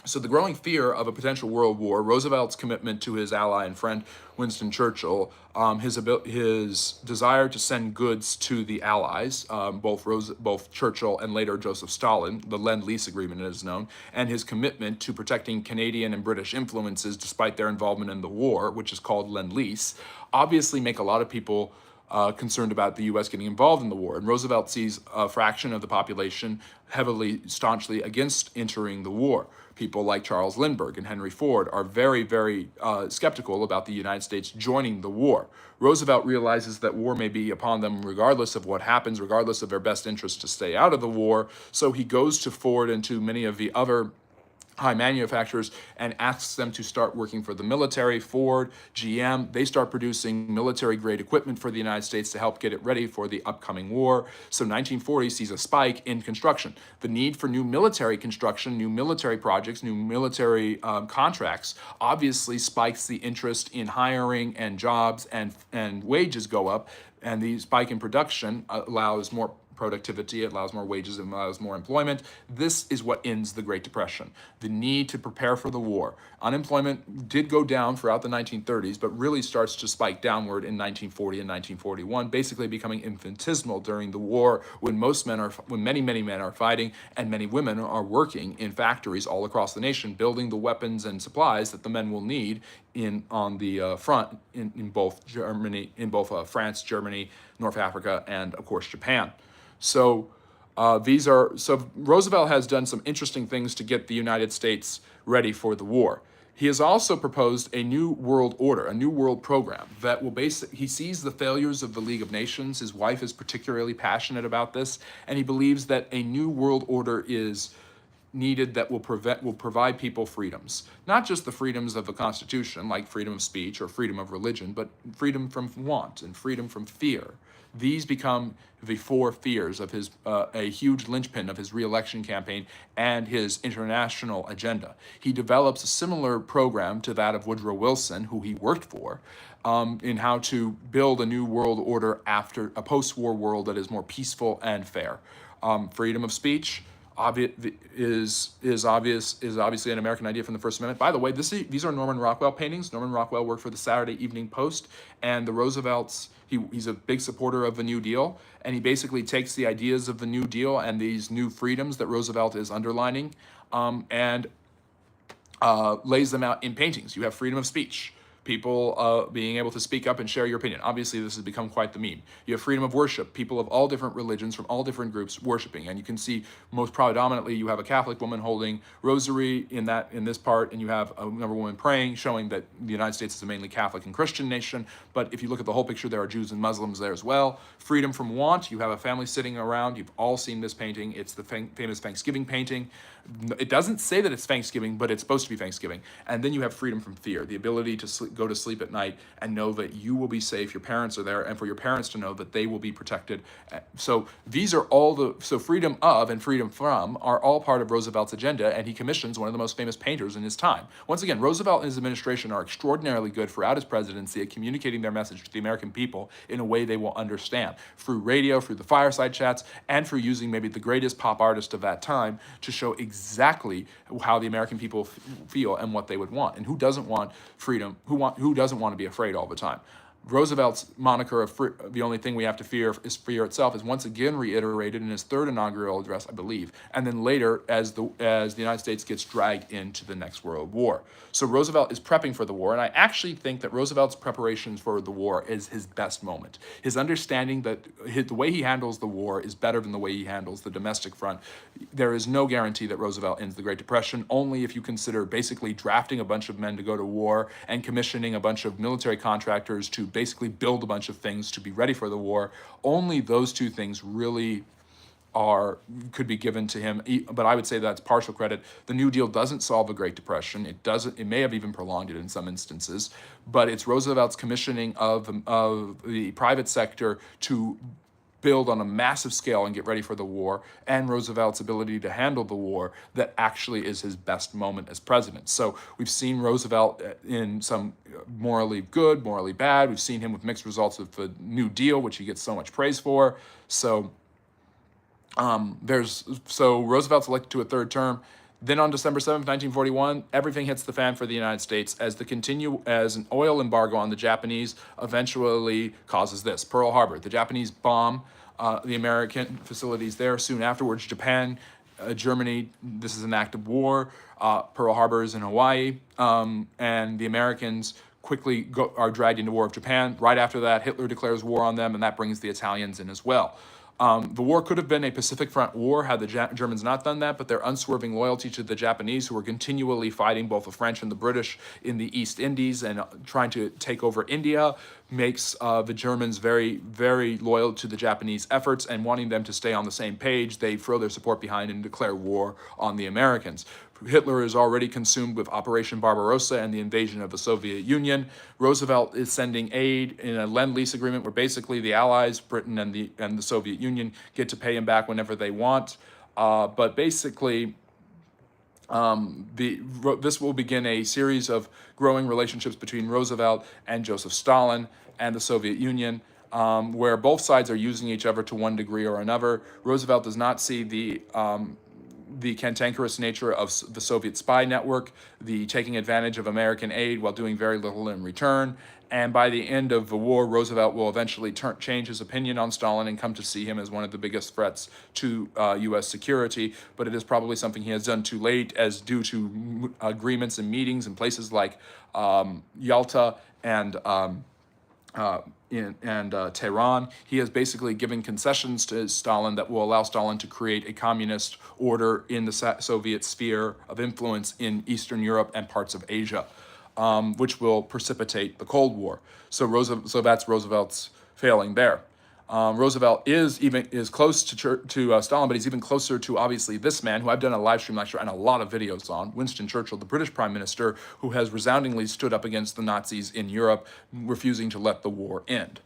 [SPEAKER 1] So the growing fear of a potential world war, Roosevelt's commitment to his ally and friend Winston Churchill, his desire to send goods to the Allies, both Churchill and later Joseph Stalin, the Lend-Lease Agreement is known, and his commitment to protecting Canadian and British influences despite their involvement in the war, which is called Lend-Lease, obviously make a lot of people concerned about the U.S. getting involved in the war. And Roosevelt sees a fraction of the population staunchly against entering the war. People like Charles Lindbergh and Henry Ford are very, very skeptical about the United States joining the war. Roosevelt realizes that war may be upon them regardless of what happens, regardless of their best interest to stay out of the war. So he goes to Ford and to many of the other high manufacturers and asks them to start working for the military. Ford, GM, they start producing military-grade equipment for the United States to help get it ready for the upcoming war. So 1940 sees a spike in construction. The need for new military construction, new military projects, new military contracts obviously spikes the interest in hiring and jobs, and wages go up, and the spike in production allows more productivity, it allows more wages, it allows more employment. This is what ends the Great Depression. The need to prepare for the war. Unemployment did go down throughout the 1930s, but really starts to spike downward in 1940 and 1941, basically becoming infinitesimal during the war when many men are fighting and many women are working in factories all across the nation, building the weapons and supplies that the men will need on the front in both France, Germany, North Africa, and of course Japan. So Roosevelt has done some interesting things to get the United States ready for the war. He has also proposed a new world order, a new world program that will he sees the failures of the League of Nations. His wife is particularly passionate about this, and he believes that a new world order is needed that will provide people freedoms. Not just the freedoms of the Constitution, like freedom of speech or freedom of religion, but freedom from want and freedom from fear. These become the four fears of a huge linchpin of his re-election campaign and his international agenda. He develops a similar program to that of Woodrow Wilson, who he worked for, in how to build a new world order after a post-war world that is more peaceful and fair. Freedom of speech is obviously an American idea from the First Amendment. By the way, these are Norman Rockwell paintings. Norman Rockwell worked for the Saturday Evening Post, and the Roosevelts, he's a big supporter of the New Deal, and he basically takes the ideas of the New Deal and these new freedoms that Roosevelt is underlining, and lays them out in paintings. You have freedom of speech. People being able to speak up and share your opinion. Obviously, this has become quite the meme. You have freedom of worship, people of all different religions from all different groups worshiping. And you can see most predominantly you have a Catholic woman holding rosary in this part, and you have another woman praying, showing that the United States is a mainly Catholic and Christian nation. But if you look at the whole picture, there are Jews and Muslims there as well. Freedom from want, you have a family sitting around. You've all seen this painting. It's the famous Thanksgiving painting. It doesn't say that it's Thanksgiving, but it's supposed to be Thanksgiving. And then you have freedom from fear, the ability to go to sleep at night and know that you will be safe, your parents are there, and for your parents to know that they will be protected. So these are so freedom of and freedom from are all part of Roosevelt's agenda, and he commissions one of the most famous painters in his time. Once again, Roosevelt and his administration are extraordinarily good throughout his presidency at communicating their message to the American people in a way they will understand, through radio, through the fireside chats, and through using maybe the greatest pop artist of that time to show exactly how the American people feel and what they would want, and who doesn't want freedom, who doesn't want to be afraid all the time. Roosevelt's moniker of the only thing we have to fear is fear itself is once again reiterated in his third inaugural address, I believe, and then later as the United States gets dragged into the next World War. So Roosevelt is prepping for the war, and I actually think that Roosevelt's preparations for the war is his best moment. His understanding that the way he handles the war is better than the way he handles the domestic front. There is no guarantee that Roosevelt ends the Great Depression, only if you consider basically drafting a bunch of men to go to war and commissioning a bunch of military contractors to basically build a bunch of things to be ready for the war. Only those two things really could be given to him, but I would say that's partial credit. The New Deal doesn't solve the Great Depression. It may have even prolonged it in some instances, but it's Roosevelt's commissioning of the private sector to build on a massive scale and get ready for the war, and Roosevelt's ability to handle the war that actually is his best moment as president. So we've seen Roosevelt in some morally good, morally bad. We've seen him with mixed results with the New Deal, which he gets so much praise for. So Roosevelt's elected to a third term. Then on December 7th, 1941, everything hits the fan for the United States as an oil embargo on the Japanese eventually causes this. Pearl Harbor. The Japanese bomb the American facilities there. Soon afterwards, Japan, Germany, this is an act of war. Pearl Harbor is in Hawaii. And the Americans quickly are dragged into war with Japan. Right after that, Hitler declares war on them, and that brings the Italians in as well. The war could have been a Pacific Front war had the Germans not done that, but their unswerving loyalty to the Japanese, who were continually fighting both the French and the British in the East Indies and trying to take over India, makes the Germans very, very loyal to the Japanese efforts, and wanting them to stay on the same page, they throw their support behind and declare war on the Americans. Hitler is already consumed with Operation Barbarossa and the invasion of the Soviet Union. Roosevelt is sending aid in a Lend-Lease agreement where basically the Allies, Britain and the Soviet Union, get to pay him back whenever they want. But basically, this will begin a series of growing relationships between Roosevelt and Joseph Stalin and the Soviet Union. where both sides are using each other to one degree or another. Roosevelt does not see the cantankerous nature of the Soviet spy network, the taking advantage of American aid while doing very little in return. And by the end of the war, Roosevelt will eventually change his opinion on Stalin and come to see him as one of the biggest threats to U.S. security. But it is probably something he has done too late, as due to agreements and meetings in places like Yalta and Tehran. He has basically given concessions to Stalin that will allow Stalin to create a communist order in the Soviet sphere of influence in Eastern Europe and parts of Asia, which will precipitate the Cold War. So that's Roosevelt's failing there. Roosevelt is close to Stalin, but he's even closer to, obviously, this man, who I've done a live stream lecture and a lot of videos on, Winston Churchill, the British Prime Minister, who has resoundingly stood up against the Nazis in Europe, refusing to let the war end.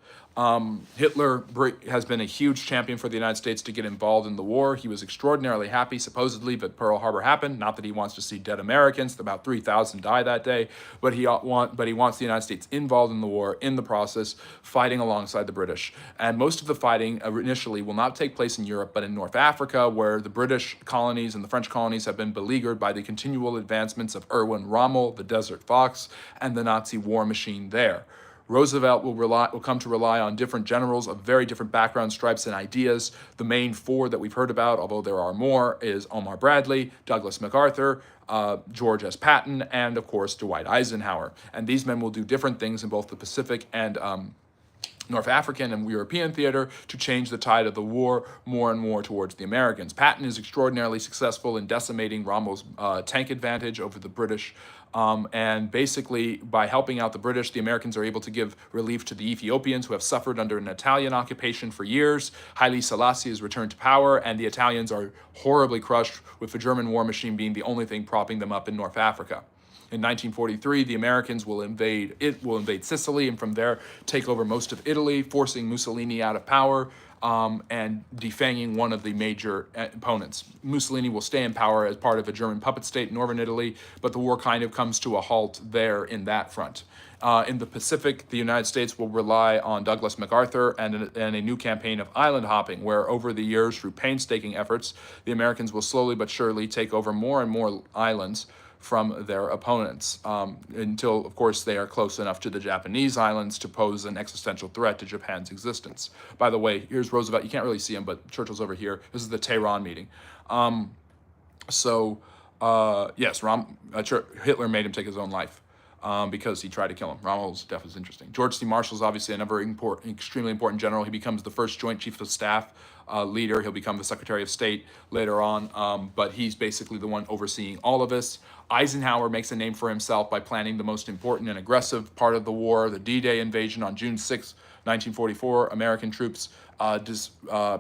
[SPEAKER 1] Hitler has been a huge champion for the United States to get involved in the war. He was extraordinarily happy, supposedly, that Pearl Harbor happened. Not that he wants to see dead Americans. About 3,000 died that day. But he wants the United States involved in the war, in the process, fighting alongside the British. And most of the fighting initially will not take place in Europe, but in North Africa, where the British colonies and the French colonies have been beleaguered by the continual advancements of Erwin Rommel, the Desert Fox, and the Nazi war machine there. Roosevelt will come to rely on different generals of very different backgrounds, stripes, and ideas. The main four that we've heard about, although there are more, is Omar Bradley, Douglas MacArthur, George S. Patton, and of course Dwight Eisenhower. And these men will do different things in both the Pacific and North African and European theater to change the tide of the war more and more towards the Americans. Patton is extraordinarily successful in decimating Rommel's tank advantage over the British. And basically, by helping out the British, the Americans are able to give relief to the Ethiopians, who have suffered under an Italian occupation for years. Haile Selassie is returned to power, and the Italians are horribly crushed, with the German war machine being the only thing propping them up in North Africa. In 1943, the Americans will invade Sicily, and from there take over most of Italy, forcing Mussolini out of power, and defanging one of the major opponents. Mussolini will stay in power as part of a German puppet state in northern Italy, but the war kind of comes to a halt there in that front. In the Pacific, the United States will rely on Douglas MacArthur and a new campaign of island hopping, where over the years, through painstaking efforts, the Americans will slowly but surely take over more and more islands from their opponents, until, of course, they are close enough to the Japanese islands to pose an existential threat to Japan's existence. By the way, here's Roosevelt. You can't really see him, but Churchill's over here. This is the Tehran meeting. Yes, Hitler made him take his own life because he tried to kill him. Rommel's death is interesting. George C. Marshall is obviously another extremely important general. He becomes the first Joint Chief of Staff leader. He'll become the Secretary of State later on, but he's basically the one overseeing all of this. Eisenhower makes a name for himself by planning the most important and aggressive part of the war, the D-Day invasion on June 6, 1944. American troops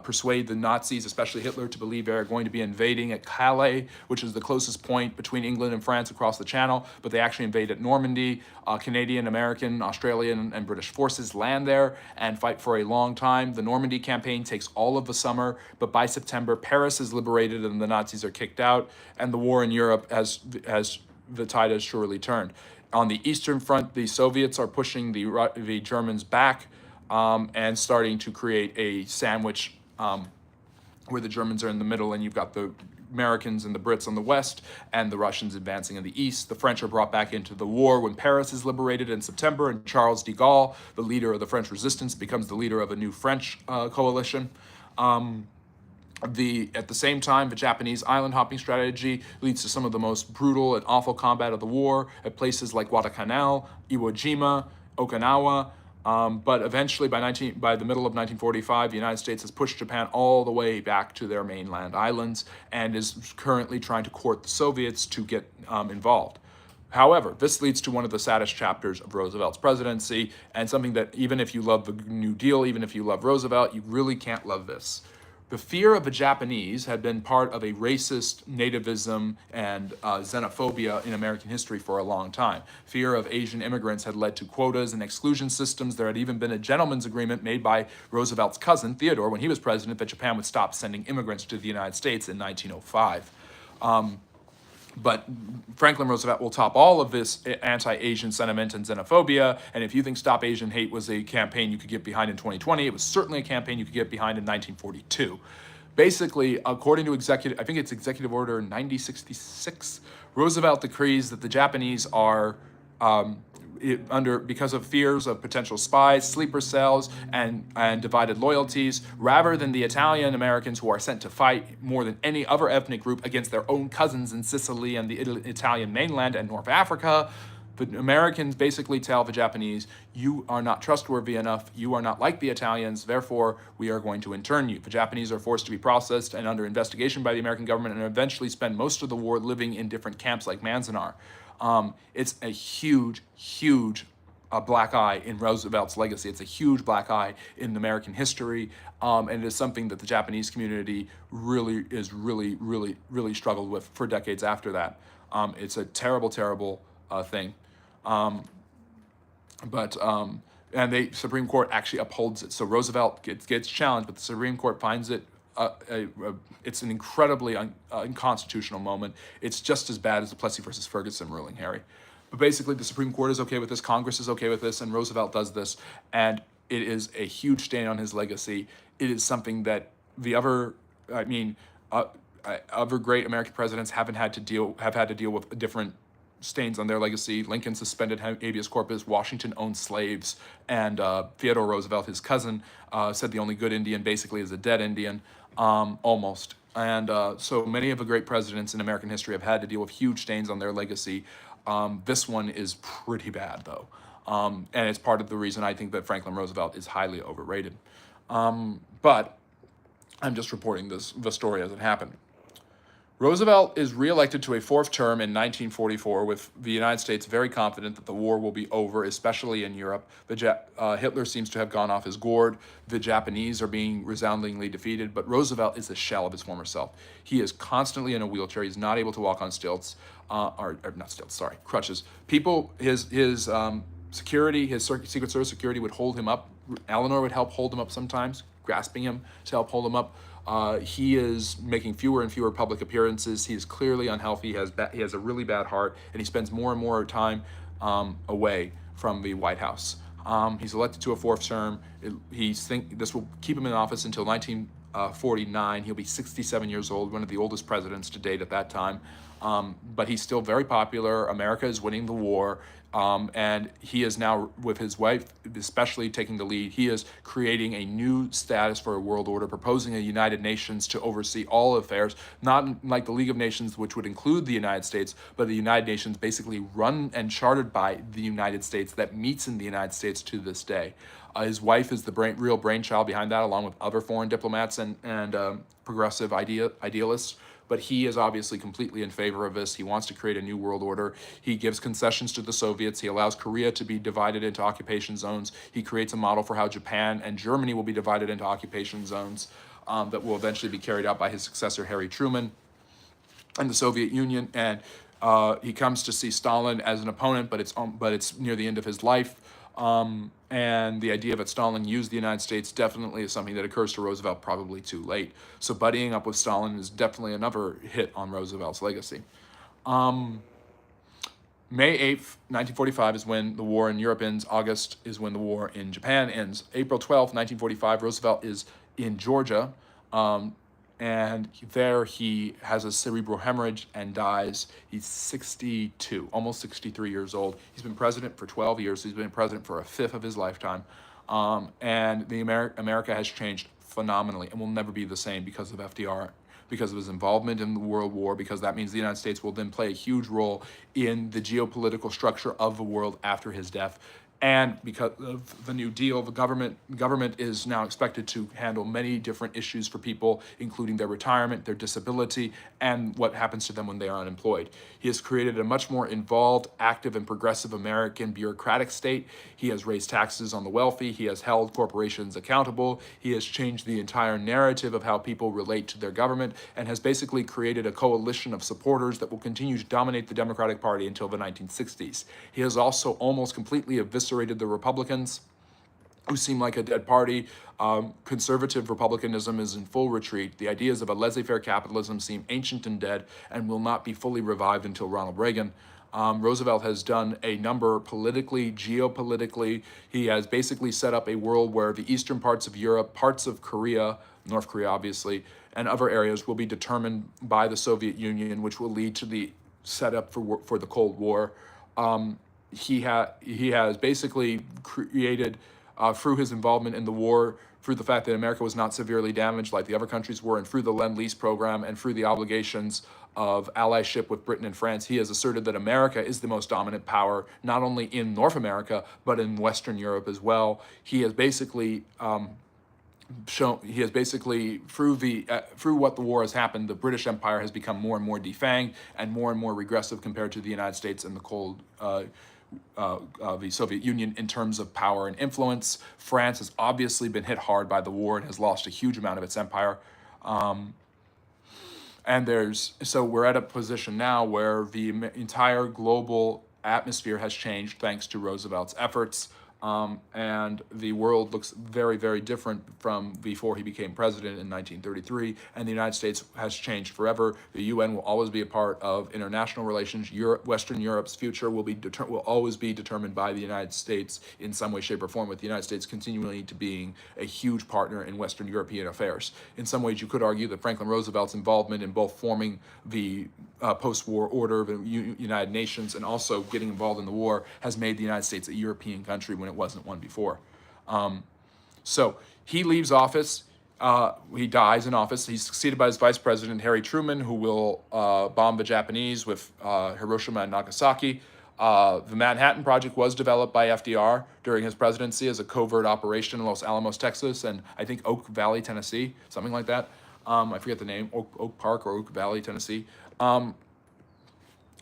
[SPEAKER 1] persuade the Nazis, especially Hitler, to believe they're going to be invading at Calais, which is the closest point between England and France across the Channel, but they actually invade at Normandy. Canadian, American, Australian, and British forces land there and fight for a long time. The Normandy campaign takes all of the summer, but by September, Paris is liberated and the Nazis are kicked out, and the war in Europe the tide has surely turned. On the Eastern Front, the Soviets are pushing the Germans back, and starting to create a sandwich where the Germans are in the middle, and you've got the Americans and the Brits on the west, and the Russians advancing in the east. The French are brought back into the war when Paris is liberated in September, and Charles de Gaulle, the leader of the French resistance, becomes the leader of a new French coalition. At the same time, the Japanese island hopping strategy leads to some of the most brutal and awful combat of the war at places like Guadalcanal, Iwo Jima, Okinawa. But eventually, by the middle of 1945, the United States has pushed Japan all the way back to their mainland islands and is currently trying to court the Soviets to get involved. However, this leads to one of the saddest chapters of Roosevelt's presidency, and something that even if you love the New Deal, even if you love Roosevelt, you really can't love this. The fear of the Japanese had been part of a racist nativism and xenophobia in American history for a long time. Fear of Asian immigrants had led to quotas and exclusion systems. There had even been a gentleman's agreement made by Roosevelt's cousin, Theodore, when he was president, that Japan would stop sending immigrants to the United States in 1905. But Franklin Roosevelt will top all of this anti-Asian sentiment and xenophobia. And if you think Stop Asian Hate was a campaign you could get behind in 2020, it was certainly a campaign you could get behind in 1942. Basically, according to I think it's Executive Order 9066, Roosevelt decrees that the Japanese are because of fears of potential spies, sleeper cells, and divided loyalties, rather than the Italian Americans who are sent to fight more than any other ethnic group against their own cousins in Sicily and the Italian mainland and North Africa. The Americans basically tell the Japanese, you are not trustworthy enough, you are not like the Italians, therefore we are going to intern you. The Japanese are forced to be processed and under investigation by the American government and eventually spend most of the war living in different camps like Manzanar. It's a huge, huge black eye in Roosevelt's legacy. It's a huge black eye in American history, and it is something that the Japanese community really struggled with for decades after that. It's a terrible, terrible thing. And the Supreme Court actually upholds it. So Roosevelt gets challenged, but the Supreme Court finds it it's an incredibly unconstitutional moment. It's just as bad as the Plessy versus Ferguson ruling, Harry. But basically, the Supreme Court is okay with this, Congress is okay with this, and Roosevelt does this, and it is a huge stain on his legacy. It is something that the other great American presidents have had to deal with different stains on their legacy. Lincoln suspended habeas corpus. Washington owned slaves, and Theodore Roosevelt, his cousin, said the only good Indian basically is a dead Indian, almost. And so many of the great presidents in American history have had to deal with huge stains on their legacy. This one is pretty bad, though, and it's part of the reason I think that Franklin Roosevelt is highly overrated. But I'm just reporting the story as it happened. Roosevelt is reelected to a fourth term in 1944, with the United States very confident that the war will be over, especially in Europe. Hitler seems to have gone off his gourd. The Japanese are being resoundingly defeated, but Roosevelt is a shell of his former self. He is constantly in a wheelchair. He's not able to walk on stilts, crutches. His security, his Secret Service security would hold him up. Eleanor would help hold him up sometimes, grasping him to help hold him up. He is making fewer and fewer public appearances. He is clearly unhealthy. He has a really bad heart, and he spends more and more time away from the White House. He's elected to a fourth term. This will keep him in office until 1949. He'll be 67 years old, one of the oldest presidents to date at that time. But he's still very popular. America is winning the war. And he is now, with his wife especially taking the lead, he is creating a new status for a world order, proposing a United Nations to oversee all affairs, not like the League of Nations, which would include the United States, but the United Nations basically run and chartered by the United States, that meets in the United States to this day. His wife is the real brainchild behind that, along with other foreign diplomats and progressive idealists. But he is obviously completely in favor of this. He wants to create a new world order. He gives concessions to the Soviets. He allows Korea to be divided into occupation zones. He creates a model for how Japan and Germany will be divided into occupation zones that will eventually be carried out by his successor, Harry Truman, and the Soviet Union. And he comes to see Stalin as an opponent, but it's near the end of his life. And the idea that Stalin used the United States definitely is something that occurs to Roosevelt probably too late. So buddying up with Stalin is definitely another hit on Roosevelt's legacy. May 8th, 1945 is when the war in Europe ends. August is when the war in Japan ends. April 12th, 1945, Roosevelt is in Georgia. And there he has a cerebral hemorrhage and dies. He's 62, almost 63 years old. He's been president for 12 years. He's been president for a fifth of his lifetime. And America has changed phenomenally and will never be the same because of FDR, because of his involvement in the World War, because that means the United States will then play a huge role in the geopolitical structure of the world after his death. And because of the New Deal, the government is now expected to handle many different issues for people, including their retirement, their disability, and what happens to them when they are unemployed. He has created a much more involved, active, and progressive American bureaucratic state. He has raised taxes on the wealthy. He has held corporations accountable. He has changed the entire narrative of how people relate to their government, and has basically created a coalition of supporters that will continue to dominate the Democratic Party until the 1960s. He has also almost completely eviscerated the Republicans, who seem like a dead party. Conservative republicanism is in full retreat. The ideas of a laissez-faire capitalism seem ancient and dead and will not be fully revived until Ronald Reagan. Roosevelt has done a number politically, geopolitically. He has basically set up a world where the eastern parts of Europe, parts of Korea, North Korea obviously, and other areas will be determined by the Soviet Union, which will lead to the setup for the Cold War. He has basically created, through his involvement in the war, through the fact that America was not severely damaged like the other countries were, and through the Lend-Lease program, and through the obligations of allyship with Britain and France, he has asserted that America is the most dominant power, not only in North America, but in Western Europe as well. He has basically through what the war has happened, the British Empire has become more and more defanged and more regressive compared to the United States and the Soviet Union in terms of power and influence. France has obviously been hit hard by the war and has lost a huge amount of its empire. So we're at a position now where the entire global atmosphere has changed thanks to Roosevelt's efforts. And the world looks very different from before he became president in 1933, and the United States has changed forever. The UN will always be a part of international relations. Western Europe's future will always be determined by the United States in some way, shape, or form, with the United States continually to being a huge partner in Western European affairs. In some ways, you could argue that Franklin Roosevelt's involvement in both forming the post-war order of the United Nations and also getting involved in the war has made the United States a European country when it wasn't one before. So he leaves office. He dies in office. He's succeeded by his vice president, Harry Truman, who will bomb the Japanese with Hiroshima and Nagasaki. The Manhattan Project was developed by FDR during his presidency as a covert operation in Los Alamos, Texas, and I think Oak Valley, Tennessee, something like that. I forget the name, Oak Park or Oak Valley, Tennessee.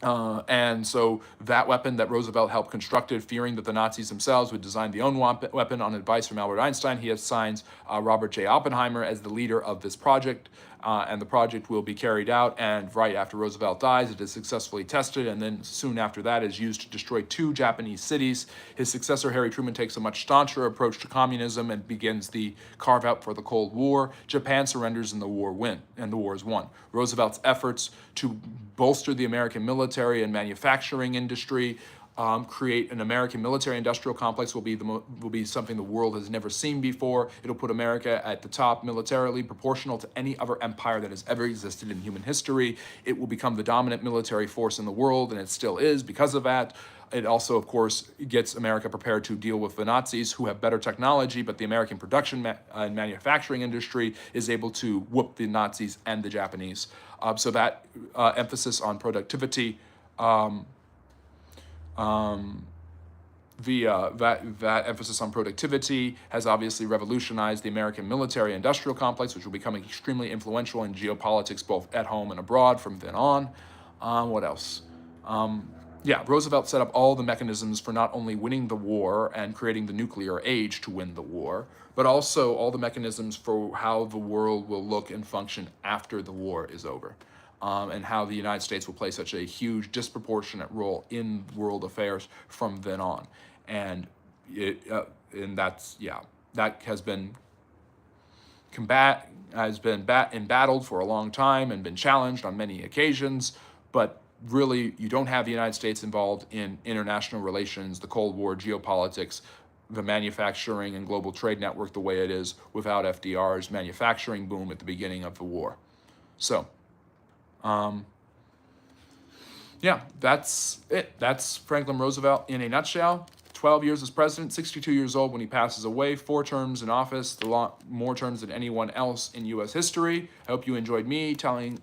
[SPEAKER 1] And so that weapon that Roosevelt helped constructed, fearing that the Nazis themselves would design the own weapon on advice from Albert Einstein, he assigns Robert J. Oppenheimer as the leader of this project. And the project will be carried out, and right after Roosevelt dies, it is successfully tested, and then soon after that is used to destroy 2 Japanese cities. His successor, Harry Truman, takes a much stauncher approach to communism and begins the carve-out for the Cold War. Japan surrenders and the war is won. Roosevelt's efforts to bolster the American military and manufacturing industry, create an American military-industrial complex will be something the world has never seen before. It'll put America at the top militarily, proportional to any other empire that has ever existed in human history. It will become the dominant military force in the world, and it still is because of that. It also, of course, gets America prepared to deal with the Nazis, who have better technology, but the American production and manufacturing industry is able to whoop the Nazis and the Japanese. So that emphasis on productivity, that emphasis on productivity has obviously revolutionized the American military-industrial complex, which will become extremely influential in geopolitics both at home and abroad from then on. What else? Roosevelt set up all the mechanisms for not only winning the war and creating the nuclear age to win the war, but also all the mechanisms for how the world will look and function after the war is over. And how the United States will play such a huge, disproportionate role in world affairs from then on. And that has been embattled for a long time and been challenged on many occasions, but really you don't have the United States involved in international relations, the Cold War, geopolitics, the manufacturing and global trade network the way it is without FDR's manufacturing boom at the beginning of the war. So, that's it. That's Franklin Roosevelt in a nutshell. 12 years as president, 62 years old when he passes away, 4 terms in office, more terms than anyone else in U.S. history. I hope you enjoyed me telling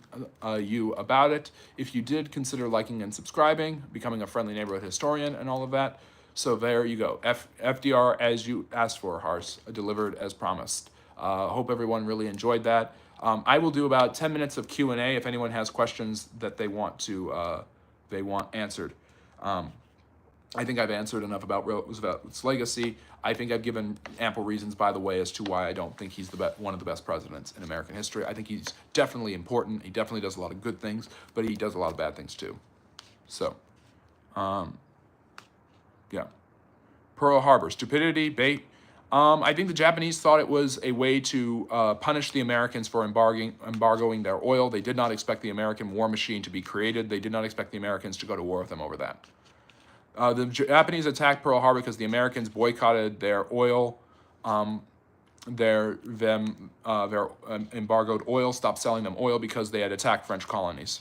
[SPEAKER 1] you about it. If you did, consider liking and subscribing, becoming a friendly neighborhood historian, and all of that. So there you go. FDR, as you asked for, Hars, delivered as promised. Hope everyone really enjoyed that. I will do about 10 minutes of Q&A if anyone has questions that they want answered. I think I've answered enough about Roosevelt's legacy. I think I've given ample reasons, by the way, as to why I don't think he's one of the best presidents in American history. I think he's definitely important. He definitely does a lot of good things, but he does a lot of bad things too. So, Pearl Harbor, stupidity, bait. I think the Japanese thought it was a way to punish the Americans for embargoing their oil. They did not expect the American war machine to be created. They did not expect the Americans to go to war with them over that. The Japanese attacked Pearl Harbor because the Americans boycotted their oil, their embargoed oil, stopped selling them oil because they had attacked French colonies.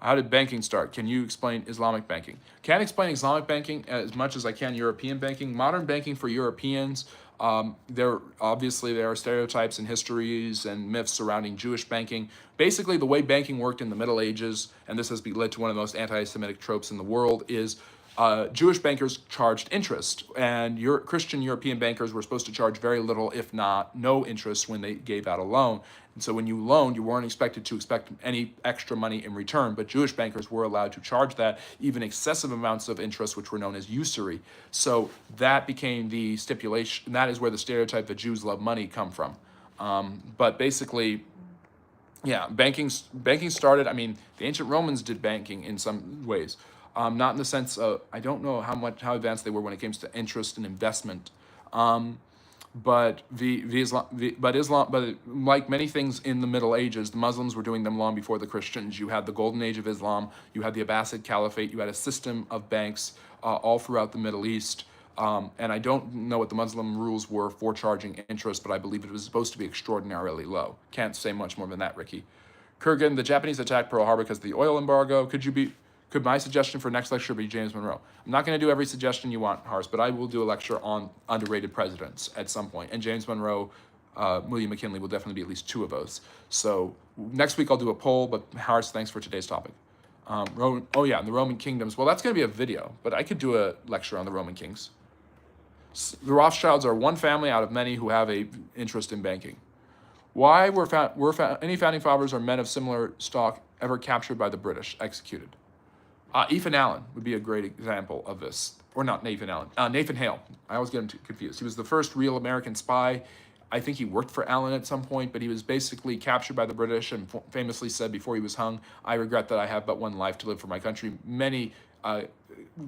[SPEAKER 1] How did banking start? Can you explain Islamic banking? Can't explain Islamic banking as much as I can European banking. Modern banking for Europeans, there are stereotypes and histories and myths surrounding Jewish banking. Basically, the way banking worked in the Middle Ages, and this has led to one of the most anti-Semitic tropes in the world, is Jewish bankers charged interest, and Christian European bankers were supposed to charge very little, if not no interest, when they gave out a loan. And so when you loaned, you weren't expected to expect any extra money in return, but Jewish bankers were allowed to charge that, even excessive amounts of interest, which were known as usury. So that became the stipulation, and that is where the stereotype that Jews love money come from. But basically, yeah, banking started, I mean, the ancient Romans did banking in some ways. Not in the sense of, I don't know how advanced they were when it came to interest and investment. But like many things in the Middle Ages, the Muslims were doing them long before the Christians. You had the Golden Age of Islam, you had the Abbasid Caliphate, you had a system of banks all throughout the Middle East. And I don't know what the Muslim rules were for charging interest, but I believe it was supposed to be extraordinarily low. Can't say much more than that, Ricky. Kurgan, the Japanese attacked Pearl Harbor because of the oil embargo. Could my suggestion for next lecture be James Monroe? I'm not going to do every suggestion you want, Hars, but I will do a lecture on underrated presidents at some point. And James Monroe, William McKinley will definitely be at least two of those. So next week I'll do a poll, but Hars, thanks for today's topic. And the Roman kingdoms. Well, that's going to be a video, but I could do a lecture on the Roman kings. The Rothschilds are one family out of many who have a interest in banking. Why were any founding fathers or men of similar stock ever captured by the British, executed? Ethan Allen would be a great example of this. Or not Nathan Allen, Nathan Hale. I always get him confused. He was the first real American spy. I think he worked for Allen at some point, but he was basically captured by the British and famously said before he was hung, "I regret that I have but one life to live for my country." Many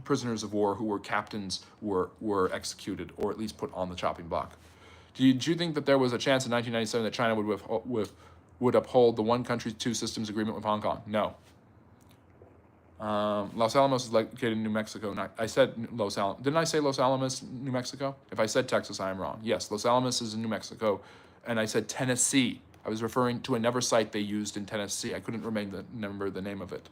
[SPEAKER 1] prisoners of war who were captains were executed, or at least put on the chopping block. Do you think that there was a chance in 1997 that China would uphold the one country, two systems agreement with Hong Kong? No. Los Alamos is located in New Mexico. I said Los Alamos. Didn't I say Los Alamos, New Mexico? If I said Texas, I am wrong. Yes, Los Alamos is in New Mexico. And I said Tennessee. I was referring to another site they used in Tennessee. I couldn't remember the name of it.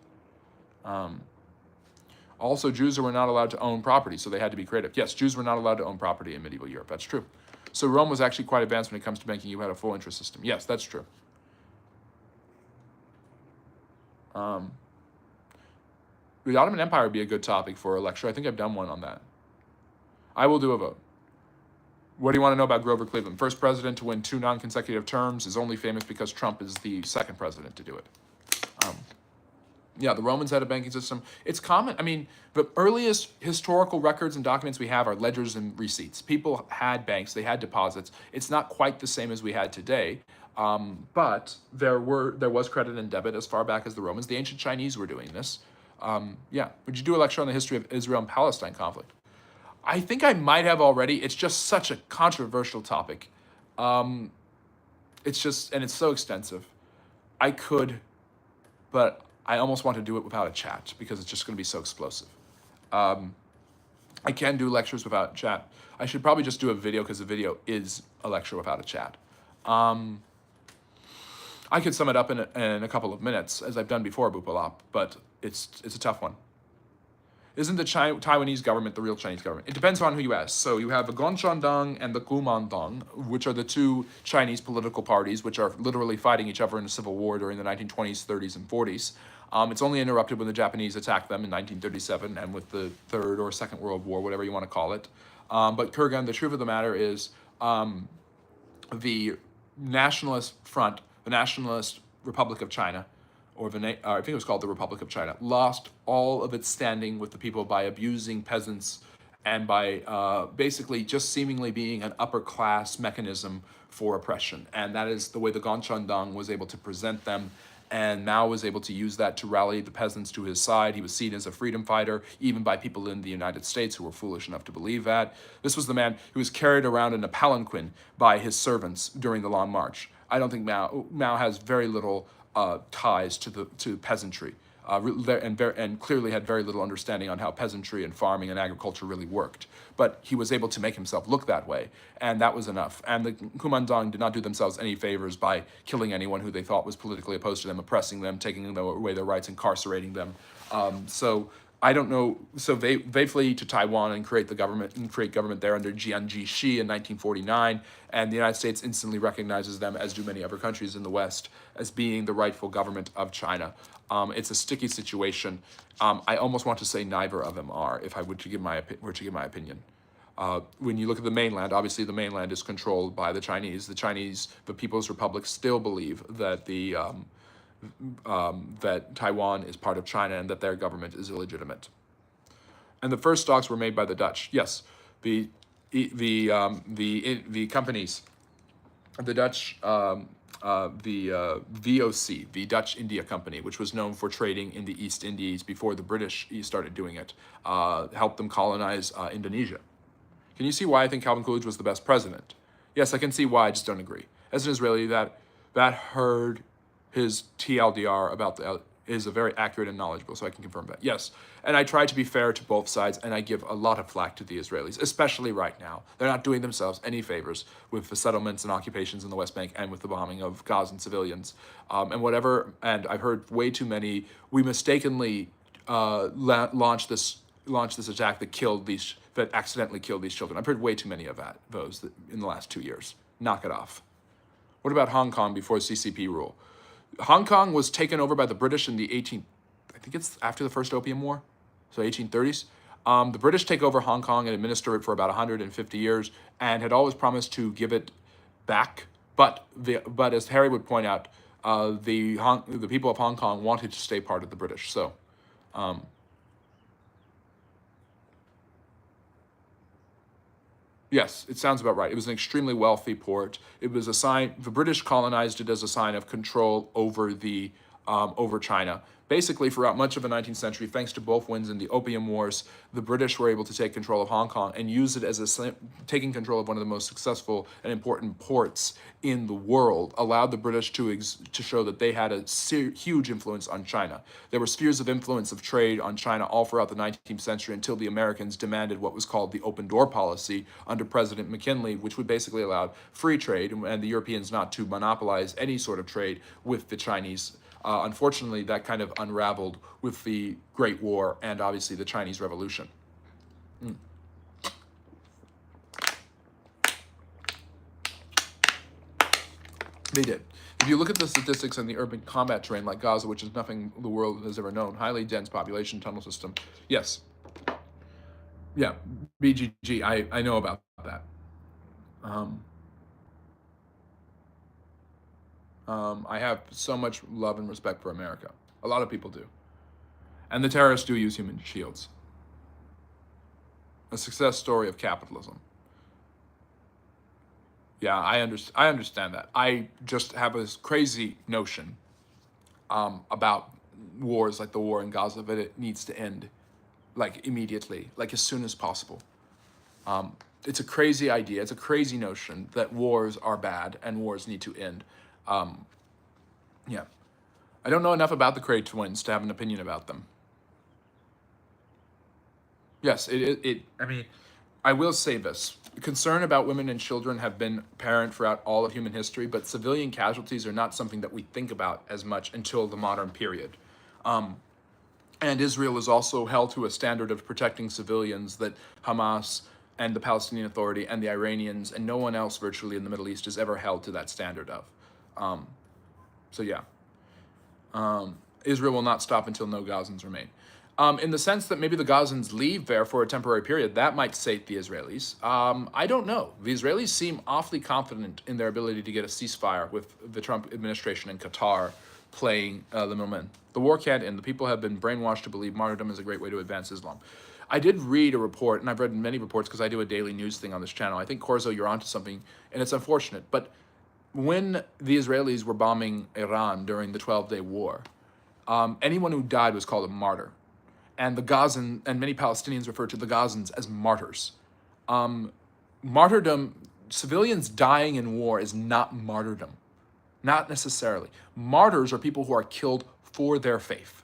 [SPEAKER 1] Also, Jews were not allowed to own property, so they had to be creative. Yes, Jews were not allowed to own property in medieval Europe. That's true. So Rome was actually quite advanced when it comes to banking. You had a full interest system. Yes, that's true. The Ottoman Empire would be a good topic for a lecture. I think I've done one on that. I will do a vote. What do you want to know about Grover Cleveland? First president to win 2 non-consecutive terms, is only famous because Trump is the second president to do it. Yeah, the Romans had a banking system. It's common. I mean, the earliest historical records and documents we have are ledgers and receipts. People had banks. They had deposits. It's not quite the same as we had today, but there was credit and debit as far back as the Romans. The ancient Chinese were doing this. Would you do a lecture on the history of Israel and Palestine conflict? I think I might have already. It's just such a controversial topic. It's so extensive. I could, but I almost want to do it without a chat because it's just going to be so explosive. I can do lectures without chat. I should probably just do a video because the video is a lecture without a chat. I could sum it up in a couple of minutes, as I've done before, Bupalop, but it's a tough one. Isn't the Taiwanese government the real Chinese government? It depends on who you ask. So you have the Gongchandong and the Kuomintang, which are the two Chinese political parties, which are literally fighting each other in a civil war during the 1920s, 30s, and 40s. It's only interrupted when the Japanese attacked them in 1937 and with the Third or Second World War, whatever you want to call it. But Kurgan, the truth of the matter is the Nationalist Front, the Nationalist Republic of China, or I think it was called the Republic of China, lost all of its standing with the people by abusing peasants and by basically just seemingly being an upper class mechanism for oppression. And that is the way the Gongchandong was able to present them And Mao was able to use that to rally the peasants to his side. He was seen as a freedom fighter, even by people in the United States who were foolish enough to believe that. This was the man who was carried around in a palanquin by his servants during the Long March. I don't think Mao has very little ties to peasantry. And clearly had very little understanding on how peasantry and farming and agriculture really worked. But he was able to make himself look that way, and that was enough. And the Kuomintang did not do themselves any favors by killing anyone who they thought was politically opposed to them, oppressing them, taking away their rights, incarcerating them. So I don't know. So they flee to Taiwan and create government there under Jiang Jieshi in 1949, and the United States instantly recognizes them, as do many other countries in the West, as being the rightful government of China. It's a sticky situation. I almost want to say neither of them are, if I were to give my opinion. When you look at the mainland, obviously the mainland is controlled by the Chinese. The People's Republic still believe that that Taiwan is part of China and that their government is illegitimate. And the first stocks were made by the Dutch. Yes, the companies, the Dutch, the VOC, the Dutch India Company, which was known for trading in the East Indies before the British started doing it, helped them colonize Indonesia. Can you see why I think Calvin Coolidge was the best president? Yes, I can see why, I just don't agree. As an Israeli, that heard his TLDR about is a very accurate and knowledgeable, so I can confirm that. Yes, and I try to be fair to both sides, and I give a lot of flack to the Israelis, especially right now. They're not doing themselves any favors with the settlements and occupations in the West Bank and with the bombing of Gazan civilians. And I've heard way too many, we mistakenly launched this attack that accidentally killed these children. I've heard way too many of those in the last 2 years. Knock it off. What about Hong Kong before CCP rule? Hong Kong was taken over by the British in the I think it's after the first Opium War, so 1830s. The British take over Hong Kong and administer it for about 150 years, and had always promised to give it back. But as Harry would point out, the people of Hong Kong wanted to stay part of the British. So, yes, it sounds about right. It was an extremely wealthy port. It was a sign, the British colonized it as a sign of control over over China. Basically, throughout much of the 19th century, thanks to both wins in the Opium Wars, the British were able to take control of Hong Kong and use it as taking control of one of the most successful and important ports in the world, allowed the British to show that they had a huge influence on China. There were spheres of influence of trade on China all throughout the 19th century until the Americans demanded what was called the open door policy under President McKinley, which would basically allow free trade and the Europeans not to monopolize any sort of trade with the Chinese. Unfortunately, that kind of unraveled with the Great War and obviously the Chinese Revolution. They did. If you look at the statistics in the urban combat terrain like Gaza, which is nothing the world has ever known, highly dense population, tunnel system, yes. Yeah, BGG, I know about that. I have so much love and respect for America. A lot of people do. And the terrorists do use human shields. A success story of capitalism. Yeah, I understand that. I just have this crazy notion about wars like the war in Gaza that it needs to end like immediately, like as soon as possible. It's a crazy idea. It's a crazy notion that wars are bad and wars need to end. Yeah, I don't know enough about the Cray twins to have an opinion about them. Yes, I mean, I will say this. Concern about women and children have been apparent throughout all of human history, but civilian casualties are not something that we think about as much until the modern period. And Israel is also held to a standard of protecting civilians that Hamas and the Palestinian Authority and the Iranians and no one else virtually in the Middle East is ever held to that standard of. So yeah, Israel will not stop until no Gazans remain. In the sense that maybe the Gazans leave there for a temporary period, that might sate the Israelis. I don't know. The Israelis seem awfully confident in their ability to get a ceasefire with the Trump administration and Qatar playing the middleman. The war can't end. The people have been brainwashed to believe martyrdom is a great way to advance Islam. I did read a report, and I've read many reports because I do a daily news thing on this channel. I think, Corzo, you're onto something, and it's unfortunate, but when the Israelis were bombing Iran during the 12-day war, anyone who died was called a martyr. And the Gazan, and many Palestinians refer to the Gazans as martyrs. Martyrdom, civilians dying in war is not martyrdom. Not necessarily. Martyrs are people who are killed for their faith.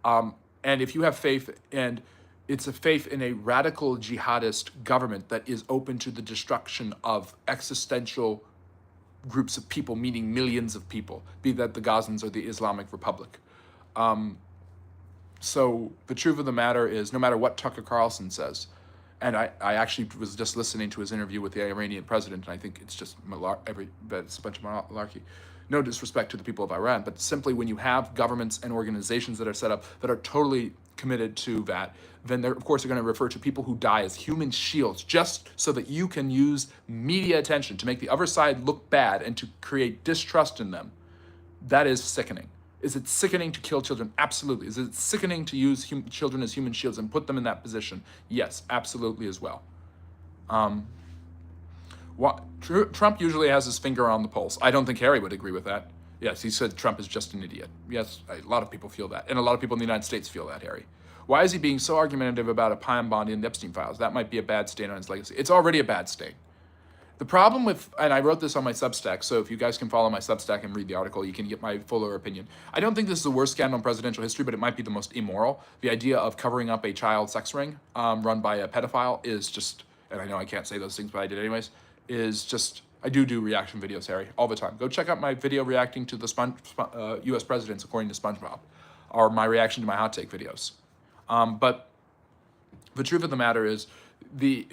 [SPEAKER 1] And if you have faith, and it's a faith in a radical jihadist government that is open to the destruction of existential groups of people, meaning millions of people, be that the Gazans or the Islamic Republic. So the truth of the matter is, no matter what Tucker Carlson says, and I actually was just listening to his interview with the Iranian president, and I think it's just it's a bunch of malarkey. No disrespect to the people of Iran, but simply when you have governments and organizations that are set up that are totally committed to that, then they're, of course, they're going to refer to people who die as human shields, just so that you can use media attention to make the other side look bad and to create distrust in them. That is sickening. Is it sickening to kill children? Absolutely. Is it sickening to use children as human shields and put them in that position? Yes, absolutely as well. Trump usually has his finger on the pulse. I don't think Harry would agree with that. Yes, he said Trump is just an idiot. Yes, a lot of people feel that. And a lot of people in the United States feel that, Harry. Why is he being so argumentative about a Pine Bondi and the Epstein files? That might be a bad stain on his legacy. It's already a bad stain. The problem with, and I wrote this on my Substack, so if you guys can follow my Substack and read the article, you can get my fuller opinion. I don't think this is the worst scandal in presidential history, but it might be the most immoral. The idea of covering up a child sex ring run by a pedophile is just, and I know I can't say those things, but I did anyways, is just, I do reaction videos, Harry, all the time. Go check out my video reacting to the U.S. presidents according to SpongeBob, or my reaction to my hot take videos. But the truth of the matter is, the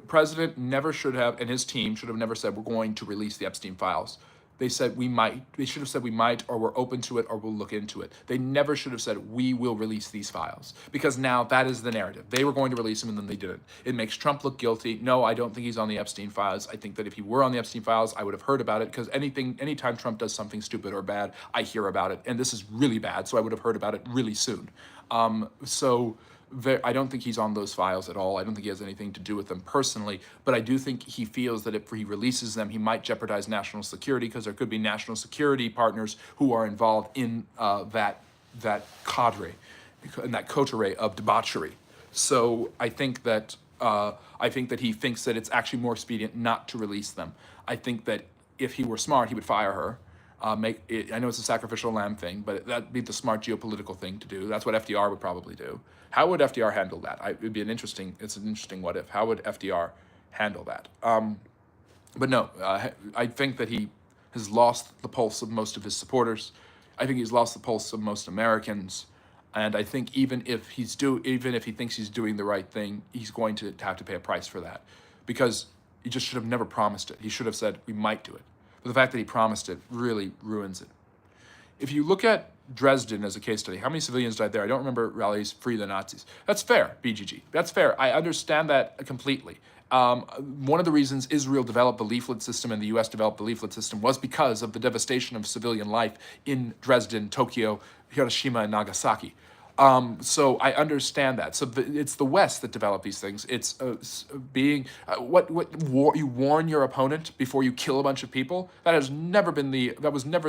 [SPEAKER 1] president never should have, and his team should have never said, we're going to release the Epstein files. They said we might. They should have said we might, or we're open to it, or we'll look into it. They never should have said we will release these files, because now that is the narrative. They were going to release them and then they didn't. It makes Trump look guilty. No, I don't think he's on the Epstein files. I think that if he were on the Epstein files, I would have heard about it, because anytime Trump does something stupid or bad, I hear about it. And this is really bad, so I would have heard about it really soon. I don't think he's on those files at all. I don't think he has anything to do with them personally, but I do think he feels that if he releases them, he might jeopardize national security, because there could be national security partners who are involved in that cadre, in that coterie of debauchery. So I think that he thinks that it's actually more expedient not to release them. I think that if he were smart, he would fire her. I know it's a sacrificial lamb thing, but that'd be the smart geopolitical thing to do. That's what FDR would probably do. How would FDR handle that? It's an interesting what if. How would FDR handle that? But no, I think that he has lost the pulse of most of his supporters. I think he's lost the pulse of most Americans. And I think even if he thinks he's doing the right thing, he's going to have to pay a price for that, because he just should have never promised it. He should have said, we might do it. But the fact that he promised it really ruins it. If you look at Dresden as a case study, how many civilians died there? I don't remember rallies free the Nazis. That's fair, BGG. That's fair. I understand that completely. One of the reasons Israel developed the leaflet system and the US developed the leaflet system was because of the devastation of civilian life in Dresden, Tokyo, Hiroshima, and Nagasaki. So I understand that. So it's the West that developed these things. It's you warn your opponent before you kill a bunch of people. That was never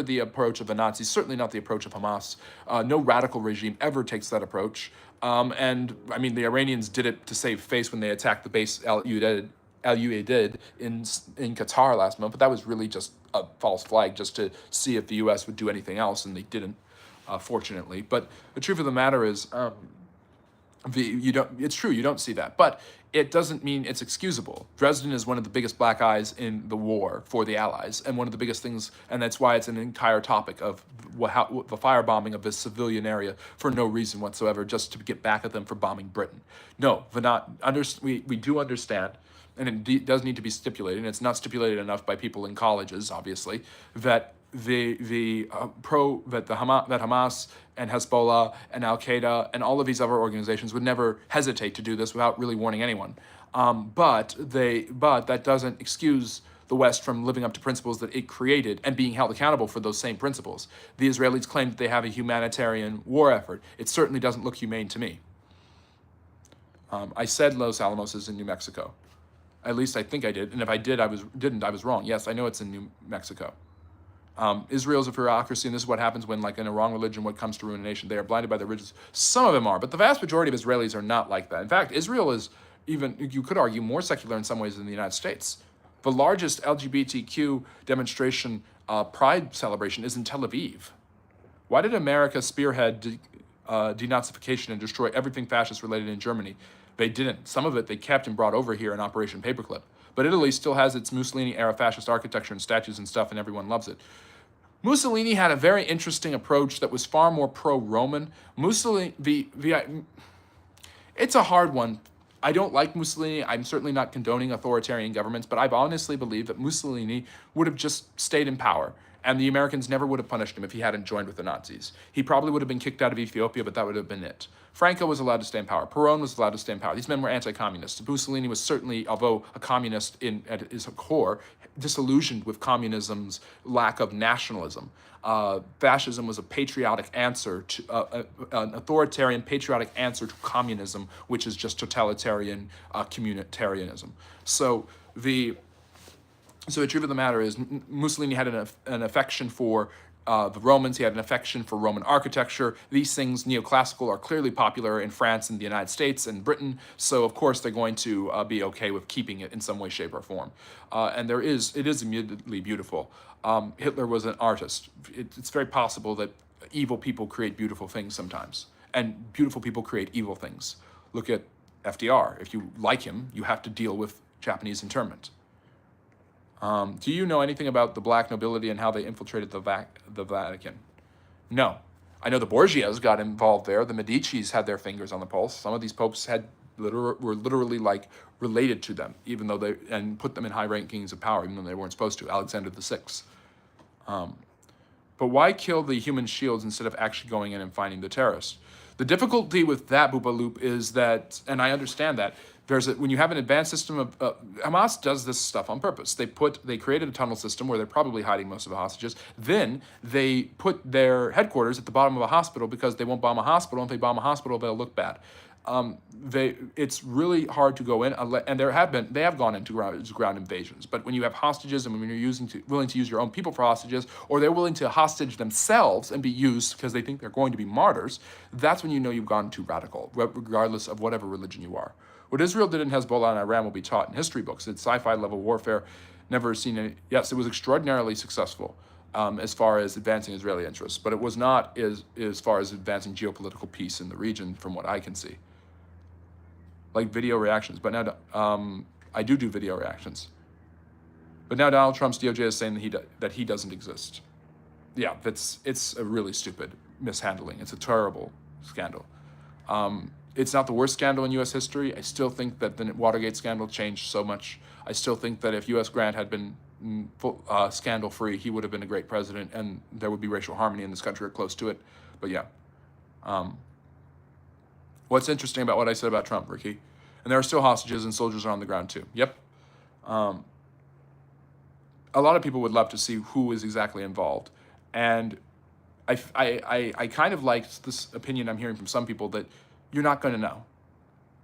[SPEAKER 1] the approach of the Nazis. Certainly not the approach of Hamas. No radical regime ever takes that approach. And I mean, the Iranians did it to save face when they attacked the base Al Udeid in Qatar last month. But that was really just a false flag, just to see if the U.S. would do anything else, and they didn't. Fortunately, but the truth of the matter is, it's true, you don't see that, but it doesn't mean it's excusable. Dresden is one of the biggest black eyes in the war for the Allies, and one of the biggest things, and that's why it's an entire topic of the firebombing of this civilian area for no reason whatsoever, just to get back at them for bombing Britain. No, we do understand, and it does need to be stipulated, and it's not stipulated enough by people in colleges, obviously, that Hamas and Hezbollah and Al Qaeda and all of these other organizations would never hesitate to do this without really warning anyone. But that doesn't excuse the West from living up to principles that it created and being held accountable for those same principles. The Israelis claim that they have a humanitarian war effort. It certainly doesn't look humane to me. I said Los Alamos is in New Mexico. At least I think I did. And if I didn't, I was wrong. Yes, I know it's in New Mexico. Israel's a bureaucracy, and this is what happens when, like in a wrong religion, what comes to ruin a nation. They are blinded by the riches. Some of them are, but the vast majority of Israelis are not like that. In fact, Israel is even, you could argue, more secular in some ways than the United States. The largest LGBTQ demonstration, pride celebration, is in Tel Aviv. Why did America spearhead denazification and destroy everything fascist related in Germany? They didn't. Some of it they kept and brought over here in Operation Paperclip. But Italy still has its Mussolini-era fascist architecture and statues and stuff, and everyone loves it. Mussolini had a very interesting approach that was far more pro-Roman. It's a hard one. I don't like Mussolini. I'm certainly not condoning authoritarian governments, but I honestly believe that Mussolini would have just stayed in power, and the Americans never would have punished him if he hadn't joined with the Nazis. He probably would have been kicked out of Ethiopia, but that would have been it. Franco was allowed to stay in power. Perón was allowed to stay in power. These men were anti-communists. Mussolini was certainly, although a communist at his core, disillusioned with communism's lack of nationalism. Fascism was a patriotic answer to an authoritarian, patriotic answer to communism, which is just totalitarian communitarianism. So the truth of the matter is, Mussolini had an affection for the Romans. He had an affection for Roman architecture. These things, neoclassical, are clearly popular in France and the United States and Britain. So of course they're going to be okay with keeping it in some way, shape, or form. And it is immediately beautiful. Hitler was an artist. It's very possible that evil people create beautiful things sometimes, and beautiful people create evil things. Look at FDR. If you like him, you have to deal with Japanese internment. Do you know anything about the black nobility and how they infiltrated the Vatican? No. I know the Borgias got involved there. The Medicis had their fingers on the pulse. Some of these popes were literally like related to them, even though and put them in high rankings of power, even though they weren't supposed to. Alexander VI. But why kill the human shields instead of actually going in and finding the terrorists? The difficulty with that, Boopa Loop, is that, and I understand that, when you have an advanced system of, Hamas does this stuff on purpose. They created a tunnel system where they're probably hiding most of the hostages. Then they put their headquarters at the bottom of a hospital because they won't bomb a hospital. If they bomb a hospital, they'll look bad. It's really hard to go in, and they have gone into ground invasions. But when you have hostages, and when you're willing to use your own people for hostages, or they're willing to hostage themselves and be used because they think they're going to be martyrs, that's when you know you've gone too radical, regardless of whatever religion you are. What Israel did in Hezbollah and Iran will be taught in history books. It's sci-fi level warfare. Never seen any. Yes, it was extraordinarily successful as far as advancing Israeli interests, but it was not as far as advancing geopolitical peace in the region, from what I can see. Like video reactions, but now I do video reactions. But now Donald Trump's DOJ is saying that he doesn't exist. Yeah, it's a really stupid mishandling. It's a terrible scandal. It's not the worst scandal in U.S. history. I still think that the Watergate scandal changed so much. I still think that if U.S. Grant had been scandal-free, he would have been a great president, and there would be racial harmony in this country or close to it. But yeah. What's interesting about what I said about Trump, Ricky? And there are still hostages and soldiers are on the ground too. Yep. A lot of people would love to see who is exactly involved. And I kind of liked this opinion I'm hearing from some people that you're not going to know,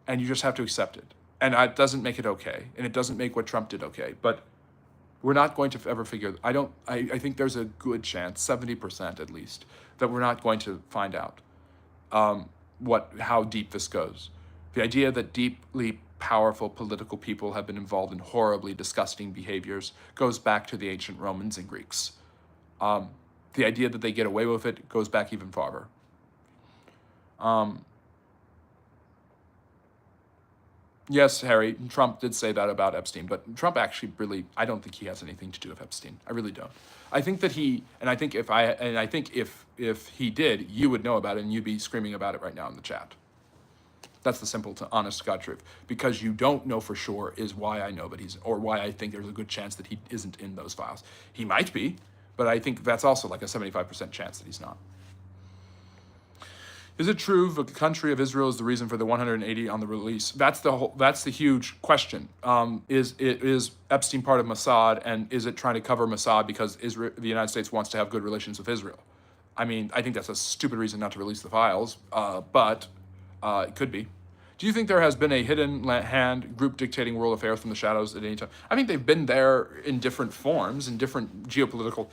[SPEAKER 1] and you just have to accept it. And it doesn't make it okay, and it doesn't make what Trump did okay. But we're not going to ever figure. I think there's a good chance, 70% at least, that we're not going to find out how deep this goes. The idea that deeply powerful political people have been involved in horribly disgusting behaviors goes back to the ancient Romans and Greeks. The idea that they get away with it goes back even farther. Yes, Harry, Trump did say that about Epstein, but Trump actually I don't think he has anything to do with Epstein. I really don't. I think that if he did, you would know about it and you'd be screaming about it right now in the chat. That's the simple to honest God truth. Because you don't know for sure is why I know or why I think there's a good chance that he isn't in those files. He might be, but I think that's also like a 75% chance that he's not. Is it true the country of Israel is the reason for the 180 on the release? That's the huge question. Is Epstein part of Mossad, and is it trying to cover Mossad because the United States wants to have good relations with Israel? I mean, I think that's a stupid reason not to release the files, but it could be. Do you think there has been a hidden hand group dictating world affairs from the shadows at any time? I think they've been there in different forms, in different geopolitical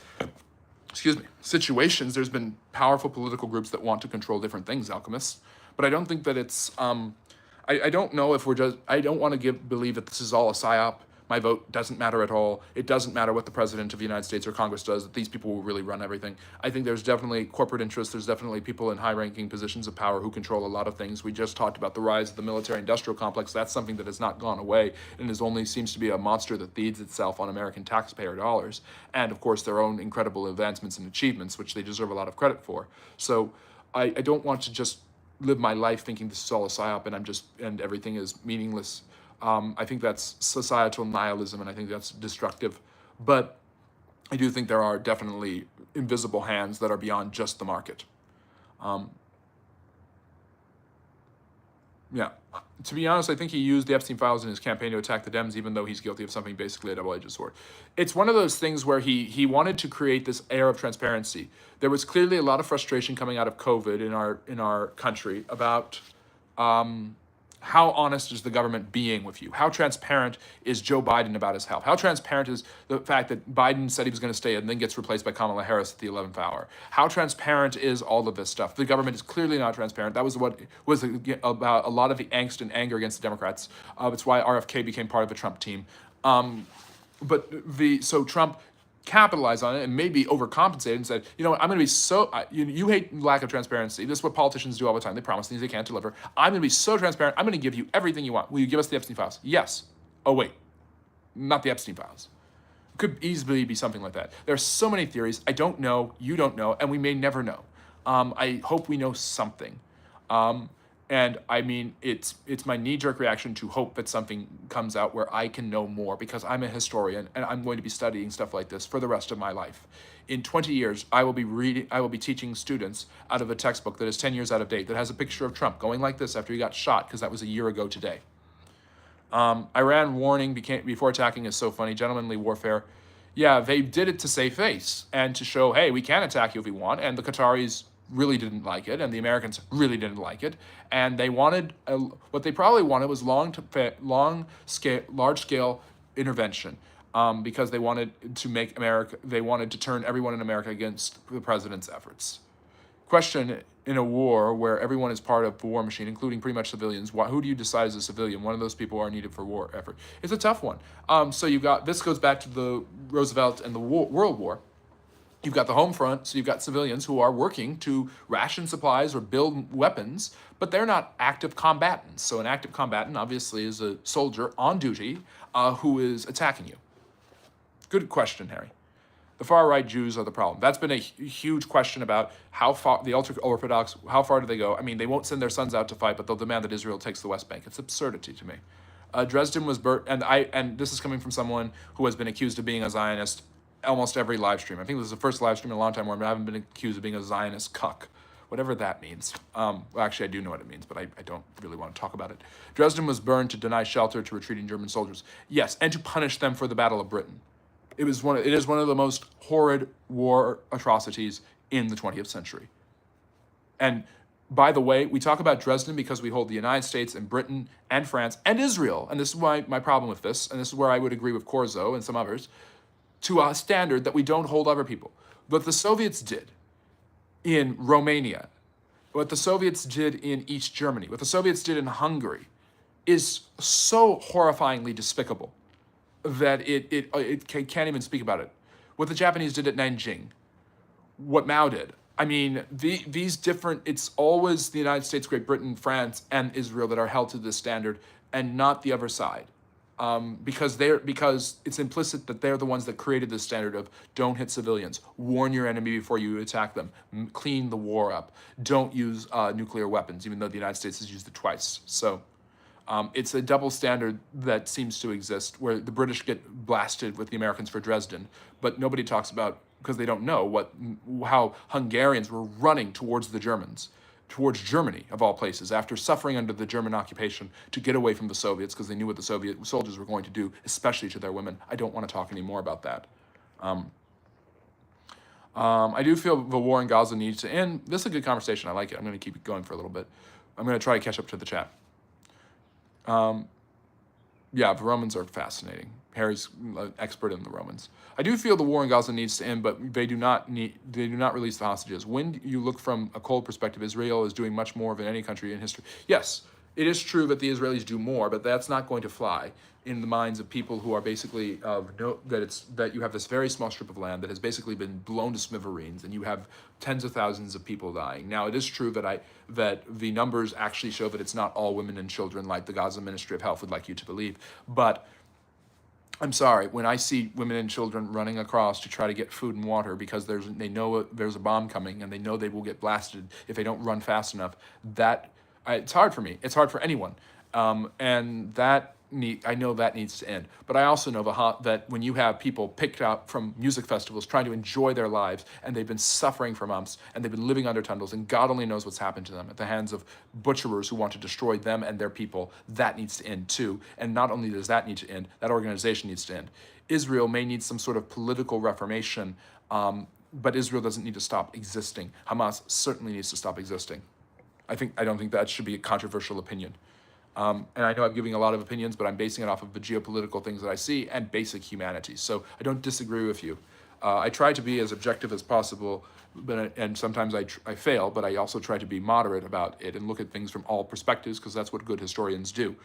[SPEAKER 1] situations, there's been powerful political groups that want to control different things, alchemists. But I don't think that it's, I don't know if we're just, I don't want to believe that this is all a psyop. My vote doesn't matter at all. It doesn't matter what the president of the United States or Congress does, that these people will really run everything. I think there's definitely corporate interests. There's definitely people in high-ranking positions of power who control a lot of things. We just talked about the rise of the military-industrial complex. That's something that has not gone away and is only seems to be a monster that feeds itself on American taxpayer dollars. And, of course, their own incredible advancements and achievements, which they deserve a lot of credit for. So I don't want to just live my life thinking this is all a psyop and everything is meaningless. I think that's societal nihilism, and I think that's destructive. But I do think there are definitely invisible hands that are beyond just the market. Yeah. To be honest, I think he used the Epstein files in his campaign to attack the Dems, even though he's guilty of something basically a double-edged sword. It's one of those things where he wanted to create this air of transparency. There was clearly a lot of frustration coming out of COVID in our country about how honest is the government being with you? How transparent is Joe Biden about his health? How transparent is the fact that Biden said he was going to stay and then gets replaced by Kamala Harris at the 11th hour? How transparent is all of this stuff? The government is clearly not transparent. That was what was about a lot of the angst and anger against the Democrats. It's why RFK became part of the Trump team. So Trump capitalized on it and maybe overcompensated and said, you know what, I'm going to be so, you hate lack of transparency. This is what politicians do all the time. They promise things they can't deliver. I'm going to be so transparent. I'm going to give you everything you want. Will you give us the Epstein files? Yes. Oh, wait, not the Epstein files. It could easily be something like that. There are so many theories. I don't know. You don't know. And we may never know. I hope we know something. And I mean, it's my knee-jerk reaction to hope that something comes out where I can know more, because I'm a historian and I'm going to be studying stuff like this for the rest of my life. In 20 years, I will be teaching students out of a textbook that is 10 years out of date, that has a picture of Trump going like this after he got shot, because that was a year ago today. Iran warning before attacking is so funny. Gentlemanly warfare. Yeah, they did it to save face and to show, hey, we can attack you if we want. And the Qataris really didn't like it, and the Americans really didn't like it, and they wanted what they probably wanted was large-scale intervention, because they wanted to turn everyone in America against the president's efforts. Question: in a war where everyone is part of the war machine, including pretty much civilians, who do you decide as a civilian? One of those people are needed for war effort. It's a tough one. So you've got, this goes back to the Roosevelt and the World War. You've got the home front, so you've got civilians who are working to ration supplies or build weapons, but they're not active combatants. So an active combatant, obviously, is a soldier on duty who is attacking you. Good question, Harry. The far-right Jews are the problem. That's been a huge question about how far, the ultra-Orthodox, how far do they go? I mean, they won't send their sons out to fight, but they'll demand that Israel takes the West Bank. It's absurdity to me. Dresden was burnt, and this is coming from someone who has been accused of being a Zionist almost every live stream. I think this is the first live stream in a long time where I haven't been accused of being a Zionist cuck, whatever that means. Well, actually, I do know what it means, but I don't really want to talk about it. Dresden was burned to deny shelter to retreating German soldiers. Yes, and to punish them for the Battle of Britain. It is one of the most horrid war atrocities in the 20th century. And by the way, we talk about Dresden because we hold the United States and Britain and France and Israel, and this is my problem with this, and this is where I would agree with Corzo and some others, to a standard that we don't hold other people. What the Soviets did in Romania, what the Soviets did in East Germany, what the Soviets did in Hungary is so horrifyingly despicable that it can't even speak about it. What the Japanese did at Nanjing, what Mao did. I mean, these different, it's always the United States, Great Britain, France, and Israel that are held to this standard, and not the other side. Because it's implicit that they're the ones that created this standard of don't hit civilians, warn your enemy before you attack them, clean the war up, don't use nuclear weapons, even though the United States has used it twice. So it's a double standard that seems to exist, where the British get blasted with the Americans for Dresden, but nobody talks about, because they don't know how Hungarians were running towards the Germans, towards Germany, of all places, after suffering under the German occupation, to get away from the Soviets, because they knew what the Soviet soldiers were going to do, especially to their women. I don't want to talk anymore about that. I do feel the war in Gaza needs to end. This is a good conversation. I like it. I'm going to keep it going for a little bit. I'm going to try to catch up to the chat. Yeah, the Romans are fascinating. Harry's an expert in the Romans. I do feel the war in Gaza needs to end, but they do not release the hostages. When you look from a cold perspective, Israel is doing much more than any country in history. Yes, it is true that the Israelis do more, but that's not going to fly in the minds of people who are basically that you have this very small strip of land that has basically been blown to smithereens, and you have tens of thousands of people dying. Now, it is true that the numbers actually show that it's not all women and children, like the Gaza Ministry of Health would like you to believe. But I'm sorry, when I see women and children running across to try to get food and water because they know there's a bomb coming and they know they will get blasted if they don't run fast enough, it's hard for me. It's hard for anyone, and I know that needs to end. But I also know that when you have people picked up from music festivals trying to enjoy their lives, and they've been suffering for months, and they've been living under tunnels, and God only knows what's happened to them at the hands of butcherers who want to destroy them and their people, that needs to end too. And not only does that need to end, that organization needs to end. Israel may need some sort of political reformation, but Israel doesn't need to stop existing. Hamas certainly needs to stop existing. I don't think that should be a controversial opinion. And I know I'm giving a lot of opinions, but I'm basing it off of the geopolitical things that I see and basic humanities. So I don't disagree with you. I try to be as objective as possible, and sometimes I fail, but I also try to be moderate about it and look at things from all perspectives, because that's what good historians do.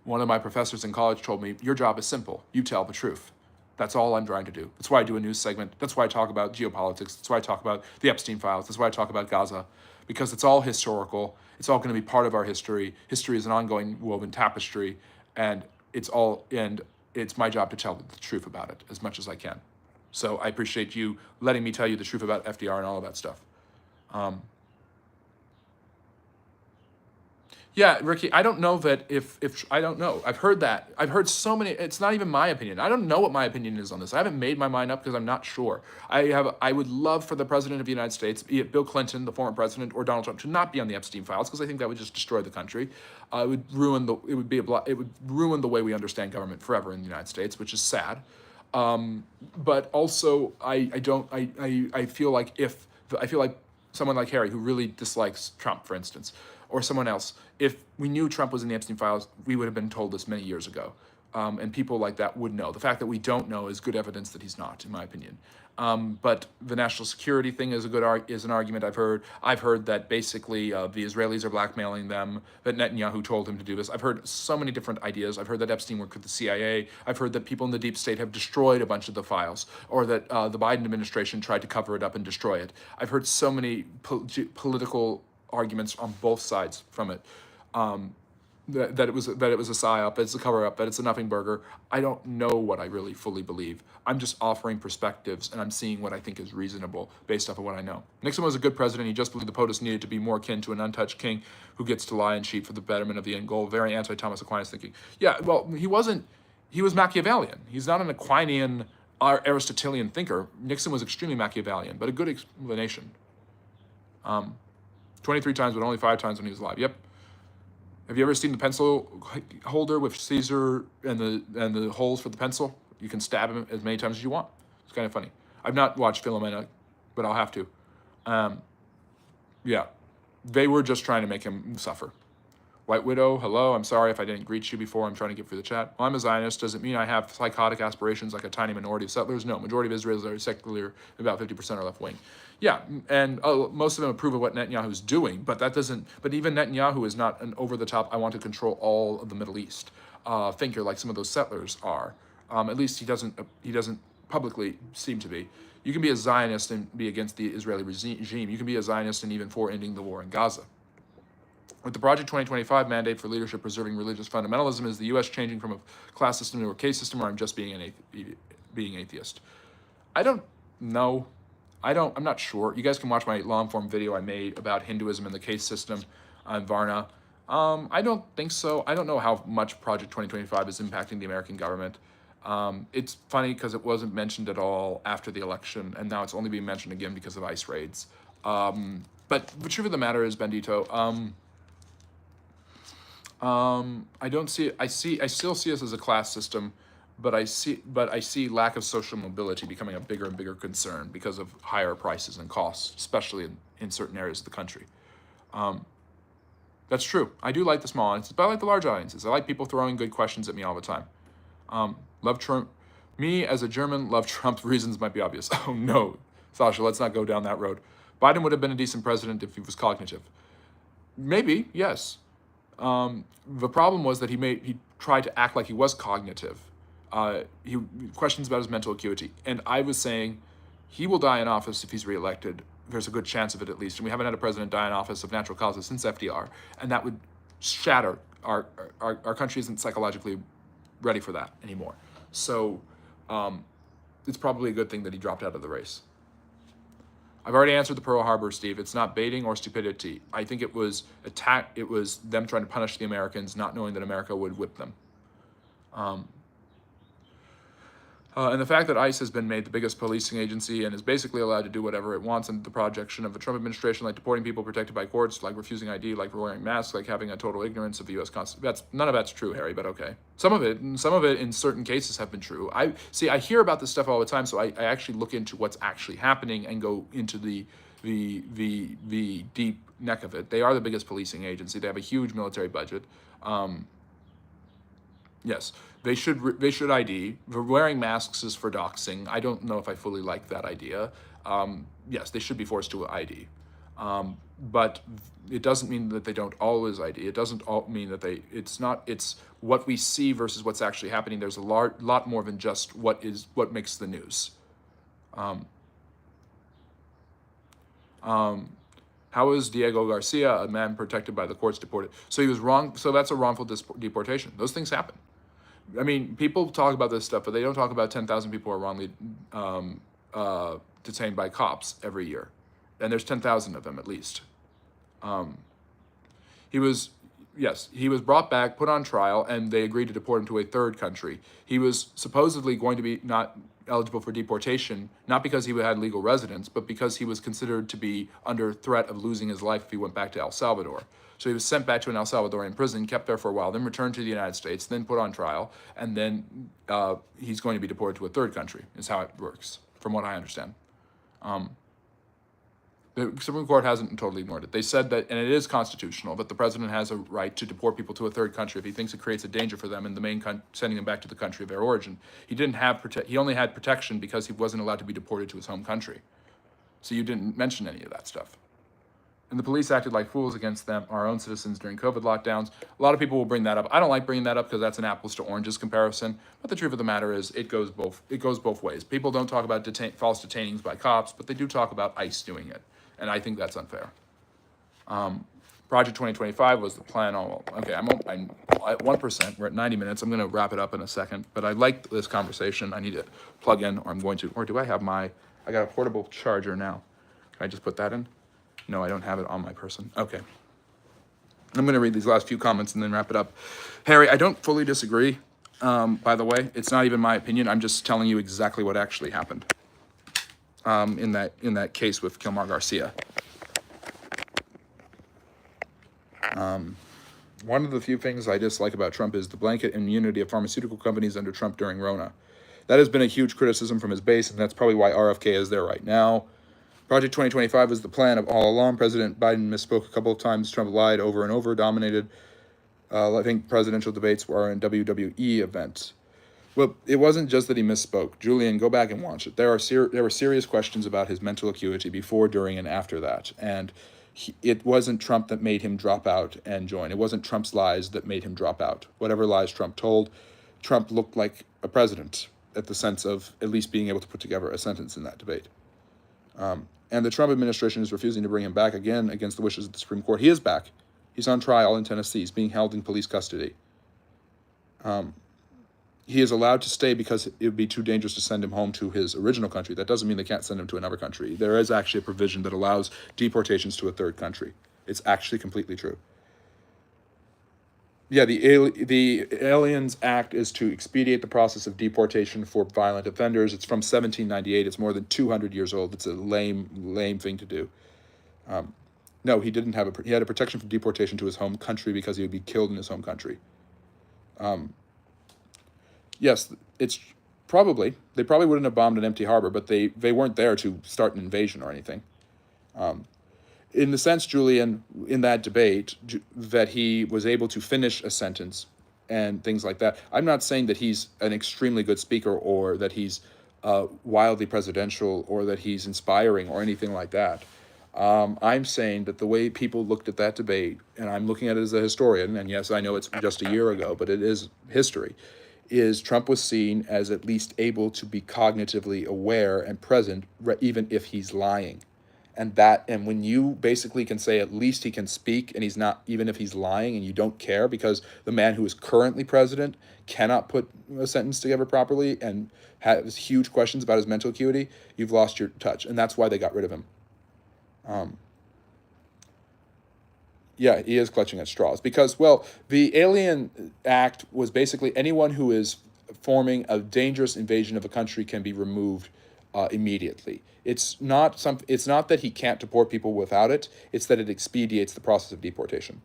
[SPEAKER 1] One of my professors in college told me, your job is simple. You tell the truth. That's all I'm trying to do. That's why I do a news segment. That's why I talk about geopolitics. That's why I talk about the Epstein files. That's why I talk about Gaza, because it's all historical. It's all going to be part of our history. History is an ongoing woven tapestry, and it's my job to tell the truth about it as much as I can. So I appreciate you letting me tell you the truth about FDR and all of that stuff. Yeah, Ricky, I don't know that if I don't know. I've heard that. I've heard so many. It's not even my opinion. I don't know what my opinion is on this. I haven't made my mind up because I'm not sure. I would love for the president of the United States, be it Bill Clinton, the former president, or Donald Trump, to not be on the Epstein files, because I think that would just destroy the country. It would ruin the way we understand government forever in the United States, which is sad. But also, I feel like someone like Harry, who really dislikes Trump, for instance, or someone else, if we knew Trump was in the Epstein files, we would have been told this many years ago. And people like that would know. The fact that we don't know is good evidence that he's not, in my opinion. But the national security thing is an argument I've heard. I've heard that basically the Israelis are blackmailing them, that Netanyahu told him to do this. I've heard so many different ideas. I've heard that Epstein worked with the CIA. I've heard that people in the deep state have destroyed a bunch of the files, or that the Biden administration tried to cover it up and destroy it. I've heard so many political arguments on both sides from it. That it was a psyop, it's a cover-up, that it's a nothing burger. I don't know what I really fully believe. I'm just offering perspectives, and I'm seeing what I think is reasonable based off of what I know. Nixon was a good president. He just believed the POTUS needed to be more akin to an untouched king who gets to lie and cheat for the betterment of the end goal. Very anti-Thomas Aquinas thinking. Yeah, well, he was Machiavellian. He's not an Aquinian or Aristotelian thinker. Nixon was extremely Machiavellian, but a good explanation. 23 times, but only 5 times when he was alive. Yep. Have you ever seen the pencil holder with Caesar and the holes for the pencil? You can stab him as many times as you want. It's kind of funny. I've not watched Philomena, but I'll have to. Yeah, they were just trying to make him suffer. White Widow, hello, I'm sorry if I didn't greet you before. I'm trying to get through the chat. Well, I'm a Zionist. Does it mean I have psychotic aspirations like a tiny minority of settlers? No, majority of Israelis are secular, about 50% are left-wing. Yeah, and most of them approve of what Netanyahu's doing, but even Netanyahu is not an over-the-top, I want to control all of the Middle East thinker like some of those settlers are. At least he doesn't publicly seem to be. You can be a Zionist and be against the Israeli regime. You can be a Zionist and even for ending the war in Gaza. With the Project 2025 mandate for leadership preserving religious fundamentalism, is the U.S. changing from a class system to a case system, or I'm just being atheist? I don't know. I'm not sure. You guys can watch my long-form video I made about Hinduism and the case system on Varna. I don't think so. I don't know how much Project 2025 is impacting the American government. It's funny because it wasn't mentioned at all after the election, and now it's only being mentioned again because of ICE raids. But the truth of the matter is, Bendito, I don't see it. I still see us as a class system, but I see lack of social mobility becoming a bigger and bigger concern because of higher prices and costs, especially in certain areas of the country. That's true. I do like the small audiences, but I like the large audiences. I like people throwing good questions at me all the time. Love Trump. Me, as a German, love Trump. Reasons might be obvious. Oh no, Sasha, let's not go down that road. Biden would have been a decent president if he was cognitive. Maybe, yes. The problem was that he tried to act like he was cognitive. He questions about his mental acuity, and I was saying he will die in office if he's reelected. There's a good chance of it, at least, and we haven't had a president die in office of natural causes since FDR, and that would shatter our country isn't psychologically ready for that anymore. So it's probably a good thing that he dropped out of the race. I've already answered the Pearl Harbor, Steve. It's not baiting or stupidity. I think it was attack. It was them trying to punish the Americans, not knowing that America would whip them. And the fact that ICE has been made the biggest policing agency and is basically allowed to do whatever it wants under the projection of the Trump administration, like deporting people protected by courts, like refusing ID, like wearing masks, like having a total ignorance of the U.S. Constitution. None of that's true, Harry, but okay. Some of it in certain cases have been true. I hear about this stuff all the time, so I actually look into what's actually happening and go into the deep neck of it. They are the biggest policing agency. They have a huge military budget. Yes, they should ID. Wearing masks is for doxing. I don't know if I fully like that idea. Yes, they should be forced to ID. But it doesn't mean that they don't always ID. It doesn't mean that it's what we see versus what's actually happening. There's a lot more than just what makes the news. How is Diego Garcia, a man protected by the courts, deported? So he was wrong. So that's a wrongful deportation. Those things happen. I mean, people talk about this stuff, but they don't talk about 10,000 people are wrongly detained by cops every year. And there's 10,000 of them at least. He was brought back, put on trial, and they agreed to deport him to a third country. He was supposedly going to be not eligible for deportation, not because he had legal residence, but because he was considered to be under threat of losing his life if he went back to El Salvador. So he was sent back to an El Salvadorian prison, kept there for a while, then returned to the United States, then put on trial, and then he's going to be deported to a third country, is how it works, from what I understand. The Supreme Court hasn't totally ignored it. They said that, and it is constitutional, that the president has a right to deport people to a third country if he thinks it creates a danger for them in the main sending them back to the country of their origin. He only had protection because he wasn't allowed to be deported to his home country. So you didn't mention any of that stuff. And the police acted like fools against them, our own citizens, during COVID lockdowns. A lot of people will bring that up. I don't like bringing that up because that's an apples to oranges comparison. But the truth of the matter is, it goes both ways. People don't talk about false detainings by cops, but they do talk about ICE doing it. And I think that's unfair. Project 2025 was the plan. Okay, I'm at 1%. We're at 90 minutes. I'm going to wrap it up in a second. But I like this conversation. I need to plug in, or do I have I got a portable charger now. Can I just put that in? No, I don't have it on my person. Okay. I'm going to read these last few comments and then wrap it up. Harry, I don't fully disagree, by the way. It's not even my opinion. I'm just telling you exactly what actually happened in that case with Kilmar Garcia. One of the few things I dislike about Trump is the blanket immunity of pharmaceutical companies under Trump during Rona. That has been a huge criticism from his base, and that's probably why RFK is there right now. Project 2025 was the plan of all along. President Biden misspoke a couple of times. Trump lied over and over, dominated. I think presidential debates were in WWE events. Well, it wasn't just that he misspoke. Julian, go back and watch it. There were serious questions about his mental acuity before, during, and after that. And it wasn't Trump that made him drop out and join. It wasn't Trump's lies that made him drop out. Whatever lies Trump told, Trump looked like a president at the sense of at least being able to put together a sentence in that debate. And the Trump administration is refusing to bring him back again against the wishes of the Supreme Court. He is back. He's on trial in Tennessee. He's being held in police custody. He is allowed to stay because it would be too dangerous to send him home to his original country. That doesn't mean they can't send him to another country. There is actually a provision that allows deportations to a third country. It's actually completely true. Yeah, the Aliens Act is to expedite the process of deportation for violent offenders. It's from 1798. It's more than 200 years old. It's a lame thing to do. No, he didn't have he had a protection from deportation to his home country because he would be killed in his home country. Yes, they probably wouldn't have bombed an empty harbor, but they weren't there to start an invasion or anything. In the sense, Julian, in that debate, that he was able to finish a sentence and things like that. I'm not saying that he's an extremely good speaker or that he's wildly presidential or that he's inspiring or anything like that. I'm saying that the way people looked at that debate, and I'm looking at it as a historian, and yes, I know it's just a year ago, but it is history, is Trump was seen as at least able to be cognitively aware and present, even if he's lying. And when you basically can say at least he can speak and he's not, even if he's lying, and you don't care because the man who is currently president cannot put a sentence together properly and has huge questions about his mental acuity, you've lost your touch. And that's why they got rid of him. Yeah, he is clutching at straws because, well, the Alien Act was basically anyone who is forming a dangerous invasion of a country can be removed immediately. It's not that he can't deport people without it. It's that it expedites the process of deportation.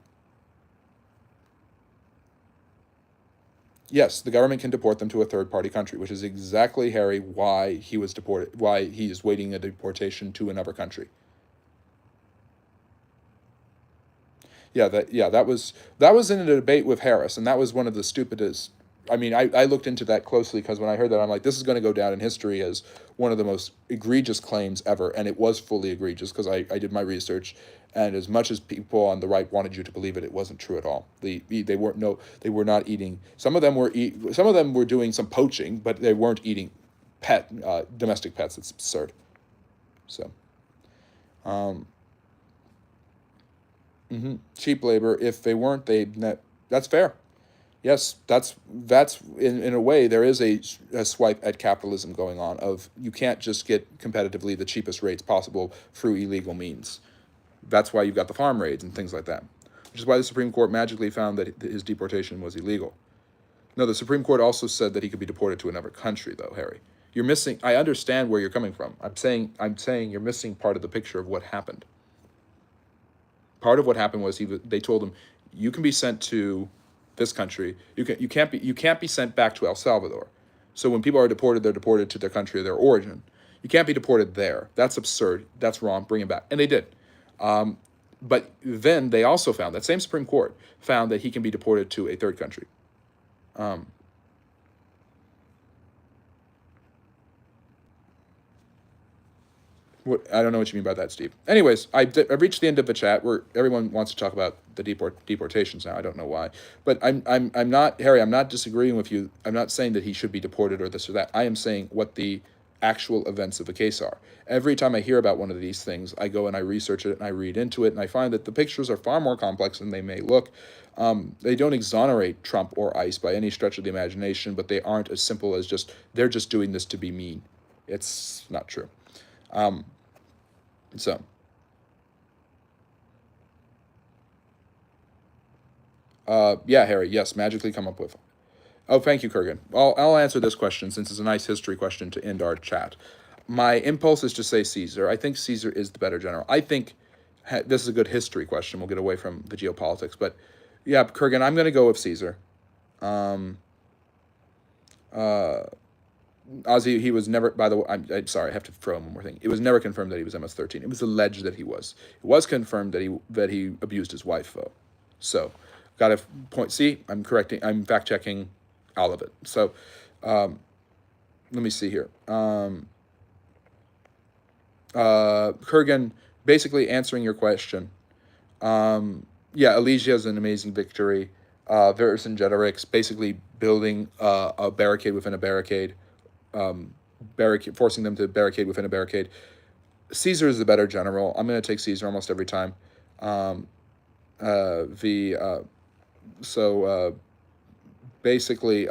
[SPEAKER 1] Yes, the government can deport them to a third party country, which is exactly, Harry, why he was deported, why he is waiting a deportation to another country. That was in a debate with Harris, and that was one of the stupidest. I mean, I looked into that closely because when I heard that, I'm like, this is going to go down in history as one of the most egregious claims ever, and it was fully egregious because I did my research, and as much as people on the right wanted you to believe it, it wasn't true at all. They were not eating. Some of them were doing some poaching, but they weren't eating domestic pets. It's absurd. So. Cheap labor. If they weren't, that's fair. Yes, that's in a way there is a swipe at capitalism going on. Of you can't just get competitively the cheapest rates possible through illegal means. That's why you've got the farm raids and things like that, which is why the Supreme Court magically found that his deportation was illegal. No, the Supreme Court also said that he could be deported to another country, though, Harry. You're missing. I understand where you're coming from. I'm saying you're missing part of the picture of what happened. Part of what happened was they told him, you can be sent to this country. You can't be sent back to El Salvador. So when people are deported, they're deported to their country of their origin. You can't be deported there. That's absurd. That's wrong. Bring him back. And they did. But then they also found, that same Supreme Court found that he can be deported to a third country. I don't know what you mean by that, Steve. Anyways, I've reached the end of the chat where everyone wants to talk about the deportations now. I don't know why, but I'm not, Harry. I'm not disagreeing with you. I'm not saying that he should be deported or this or that. I am saying what the actual events of the case are. Every time I hear about one of these things, I go and I research it and I read into it, and I find that the pictures are far more complex than they may look. They don't exonerate Trump or ICE by any stretch of the imagination, but they aren't as simple as they're just doing this to be mean. It's not true. So, yeah, Harry, yes, magically come up with. Oh, thank you, Kurgan. I'll answer this question since it's a nice history question to end our chat. My impulse is to say Caesar. I think Caesar is the better general. I think this is a good history question. We'll get away from the geopolitics. But, yeah, Kurgan, I'm going to go with Caesar. Ozzy, he was never, by the way, I'm sorry, I have to throw in one more thing. It was never confirmed that he was MS-13. It was alleged that he was. It was confirmed that he abused his wife, though. So, got to point, see, I'm fact-checking all of it. So, let me see here. Kurgan, basically answering your question. Yeah, Elysia is an amazing victory. Vercingetorix basically building a barricade within a barricade. Forcing them to barricade within a barricade. Caesar is the better general. I'm going to take Caesar almost every time. Basically,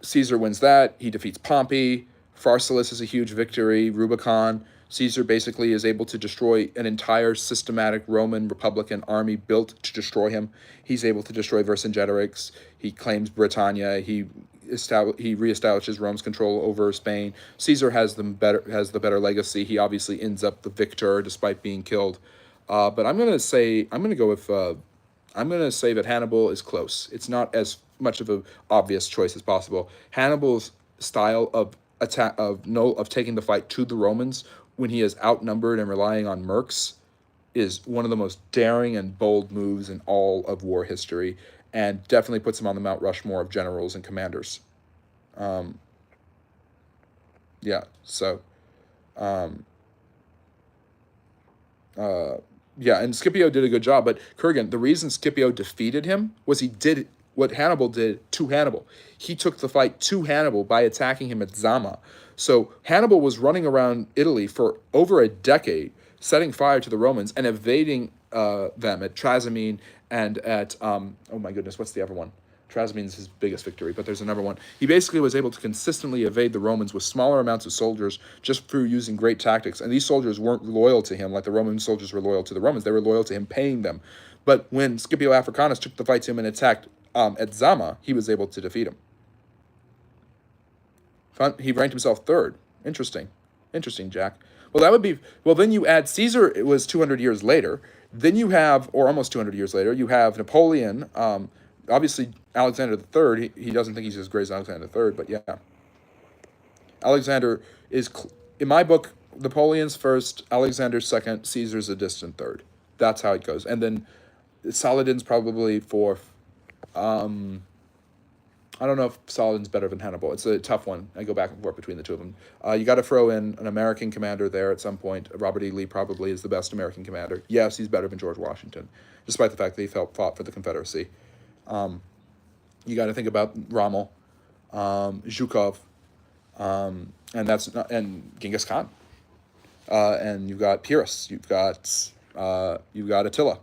[SPEAKER 1] Caesar wins that. He defeats Pompey. Pharsalus is a huge victory. Rubicon. Caesar basically is able to destroy an entire systematic Roman Republican army built to destroy him. He's able to destroy Vercingetorix. He claims Britannia. He reestablishes Rome's control over Spain. Caesar has the better legacy. He obviously ends up the victor despite being killed. But I'm gonna say that Hannibal is close. It's not as much of an obvious choice as possible. Hannibal's style of attack of taking the fight to the Romans when he is outnumbered and relying on mercs is one of the most daring and bold moves in all of war history. and definitely puts him on the Mount Rushmore of generals and commanders. Yeah, so, yeah, and Scipio did a good job, but Kurgan, the reason Scipio defeated him was he did what Hannibal did to Hannibal. He took the fight to Hannibal by attacking him at Zama. So Hannibal was running around Italy for over a decade, setting fire to the Romans and evading them at Trasimene and at, oh my goodness, what's the other one? Trasimene is his biggest victory, but there's another one. He basically was able to consistently evade the Romans with smaller amounts of soldiers just through using great tactics. And these soldiers weren't loyal to him like the Roman soldiers were loyal to the Romans. They were loyal to him paying them. But when Scipio Africanus took the fight to him and attacked at Zama, he was able to defeat him. He ranked himself third. Interesting. Interesting, Jack. Well, that would be... Well, then you add Caesar. It was 200 years later. Then you have, or almost 200 years later, you have Napoleon. Obviously, Alexander III, he doesn't think he's as great as Alexander III, but yeah. Alexander is, in my book, Napoleon's first, Alexander's second, Caesar's a distant third. That's how it goes. And then Saladin's probably fourth. I don't know if Saladin's better than Hannibal. It's a tough one. I go back and forth between the two of them. You got to throw in an American commander there at some point. Robert E. Lee probably is the best American commander. Yes, he's better than George Washington, despite the fact that he fought for the Confederacy. You got to think about Rommel, Zhukov, and Genghis Khan, and you've got Pyrrhus, you've got Attila.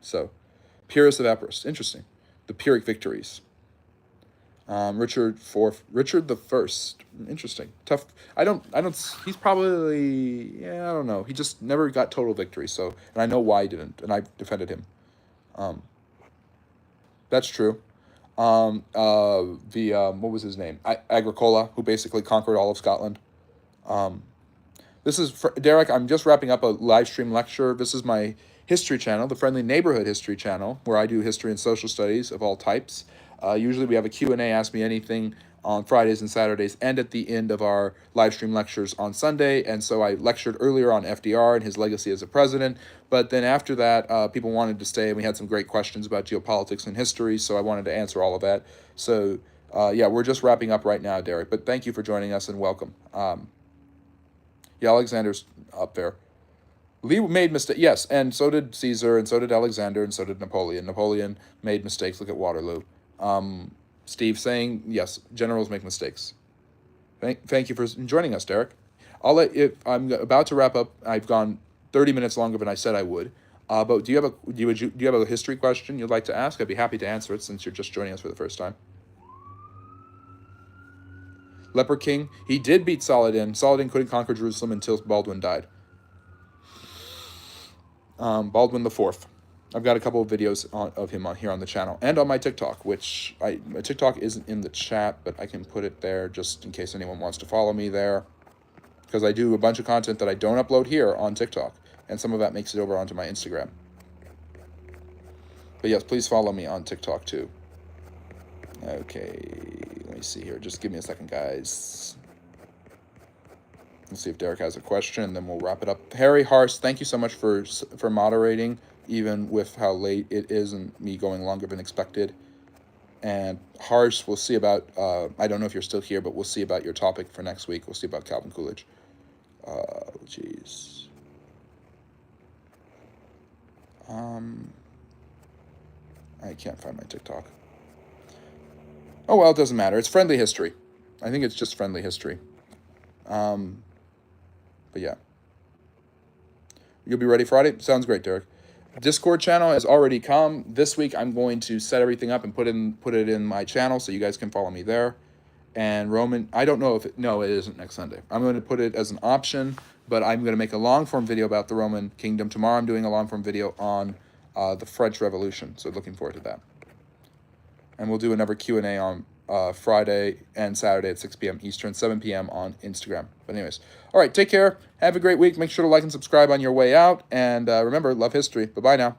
[SPEAKER 1] So, Pyrrhus of Epirus, interesting. The Pyrrhic victories. Richard the First, interesting. Tough. He's probably, I don't know. He just never got total victory. So, and I know why he didn't, and I defended him. That's true. What was his name? Agricola, who basically conquered all of Scotland. This is, Derek, I'm just wrapping up a live stream lecture. This is my history channel, the Friendly Neighborhood History channel, where I do history and social studies of all types. Usually we have a Q&A, Ask Me Anything, on Fridays and Saturdays, and at the end of our live stream lectures on Sunday. And so I lectured earlier on FDR and his legacy as a president. But then after that, people wanted to stay, and we had some great questions about geopolitics and history, so I wanted to answer all of that. So, yeah, we're just wrapping up right now, Derek. But thank you for joining us, and welcome. Yeah, Alexander's up there. Lee made mistakes, yes, and so did Caesar, and so did Alexander, and so did Napoleon. Napoleon made mistakes. Look at Waterloo. Steve saying, yes, generals make mistakes. Thank you for joining us, Derek. I'm about to wrap up. I've gone 30 minutes longer than I said I would. But do you have a history question you'd like to ask? I'd be happy to answer it since you're just joining us for the first time. Leper King, he did beat Saladin. Saladin couldn't conquer Jerusalem until Baldwin died. Baldwin the Fourth. I've got a couple of videos of him on here on the channel and on my TikTok, which my TikTok isn't in the chat, but I can put it there just in case anyone wants to follow me there, because I do a bunch of content that I don't upload here on TikTok, and some of that makes it over onto my Instagram. But yes, please follow me on TikTok too. Okay, let me see here. Just give me a second, guys. Let's see if Derek has a question, and then we'll wrap it up. Harry Harst, thank you so much for moderating, even with how late it is and me going longer than expected. And Harsh, we'll see about, I don't know if you're still here, but we'll see about your topic for next week. We'll see about Calvin Coolidge. Jeez. I can't find my TikTok. Oh, well, it doesn't matter. It's friendly history. I think it's just friendly history. But yeah. You'll be ready Friday? Sounds great, Derek. Discord channel has already come. This week I'm going to set everything up and put it in my channel so you guys can follow me there. And Roman, I don't know if it isn't next Sunday. I'm going to put it as an option, but I'm going to make a long-form video about the Roman Kingdom. Tomorrow I'm doing a long-form video on the French Revolution, so looking forward to that. And we'll do another Q&A on Friday and Saturday at 6 p.m. Eastern, 7 p.m. on Instagram. But anyways, all right, take care. Have a great week. Make sure to like and subscribe on your way out. And remember, love history. Bye-bye now.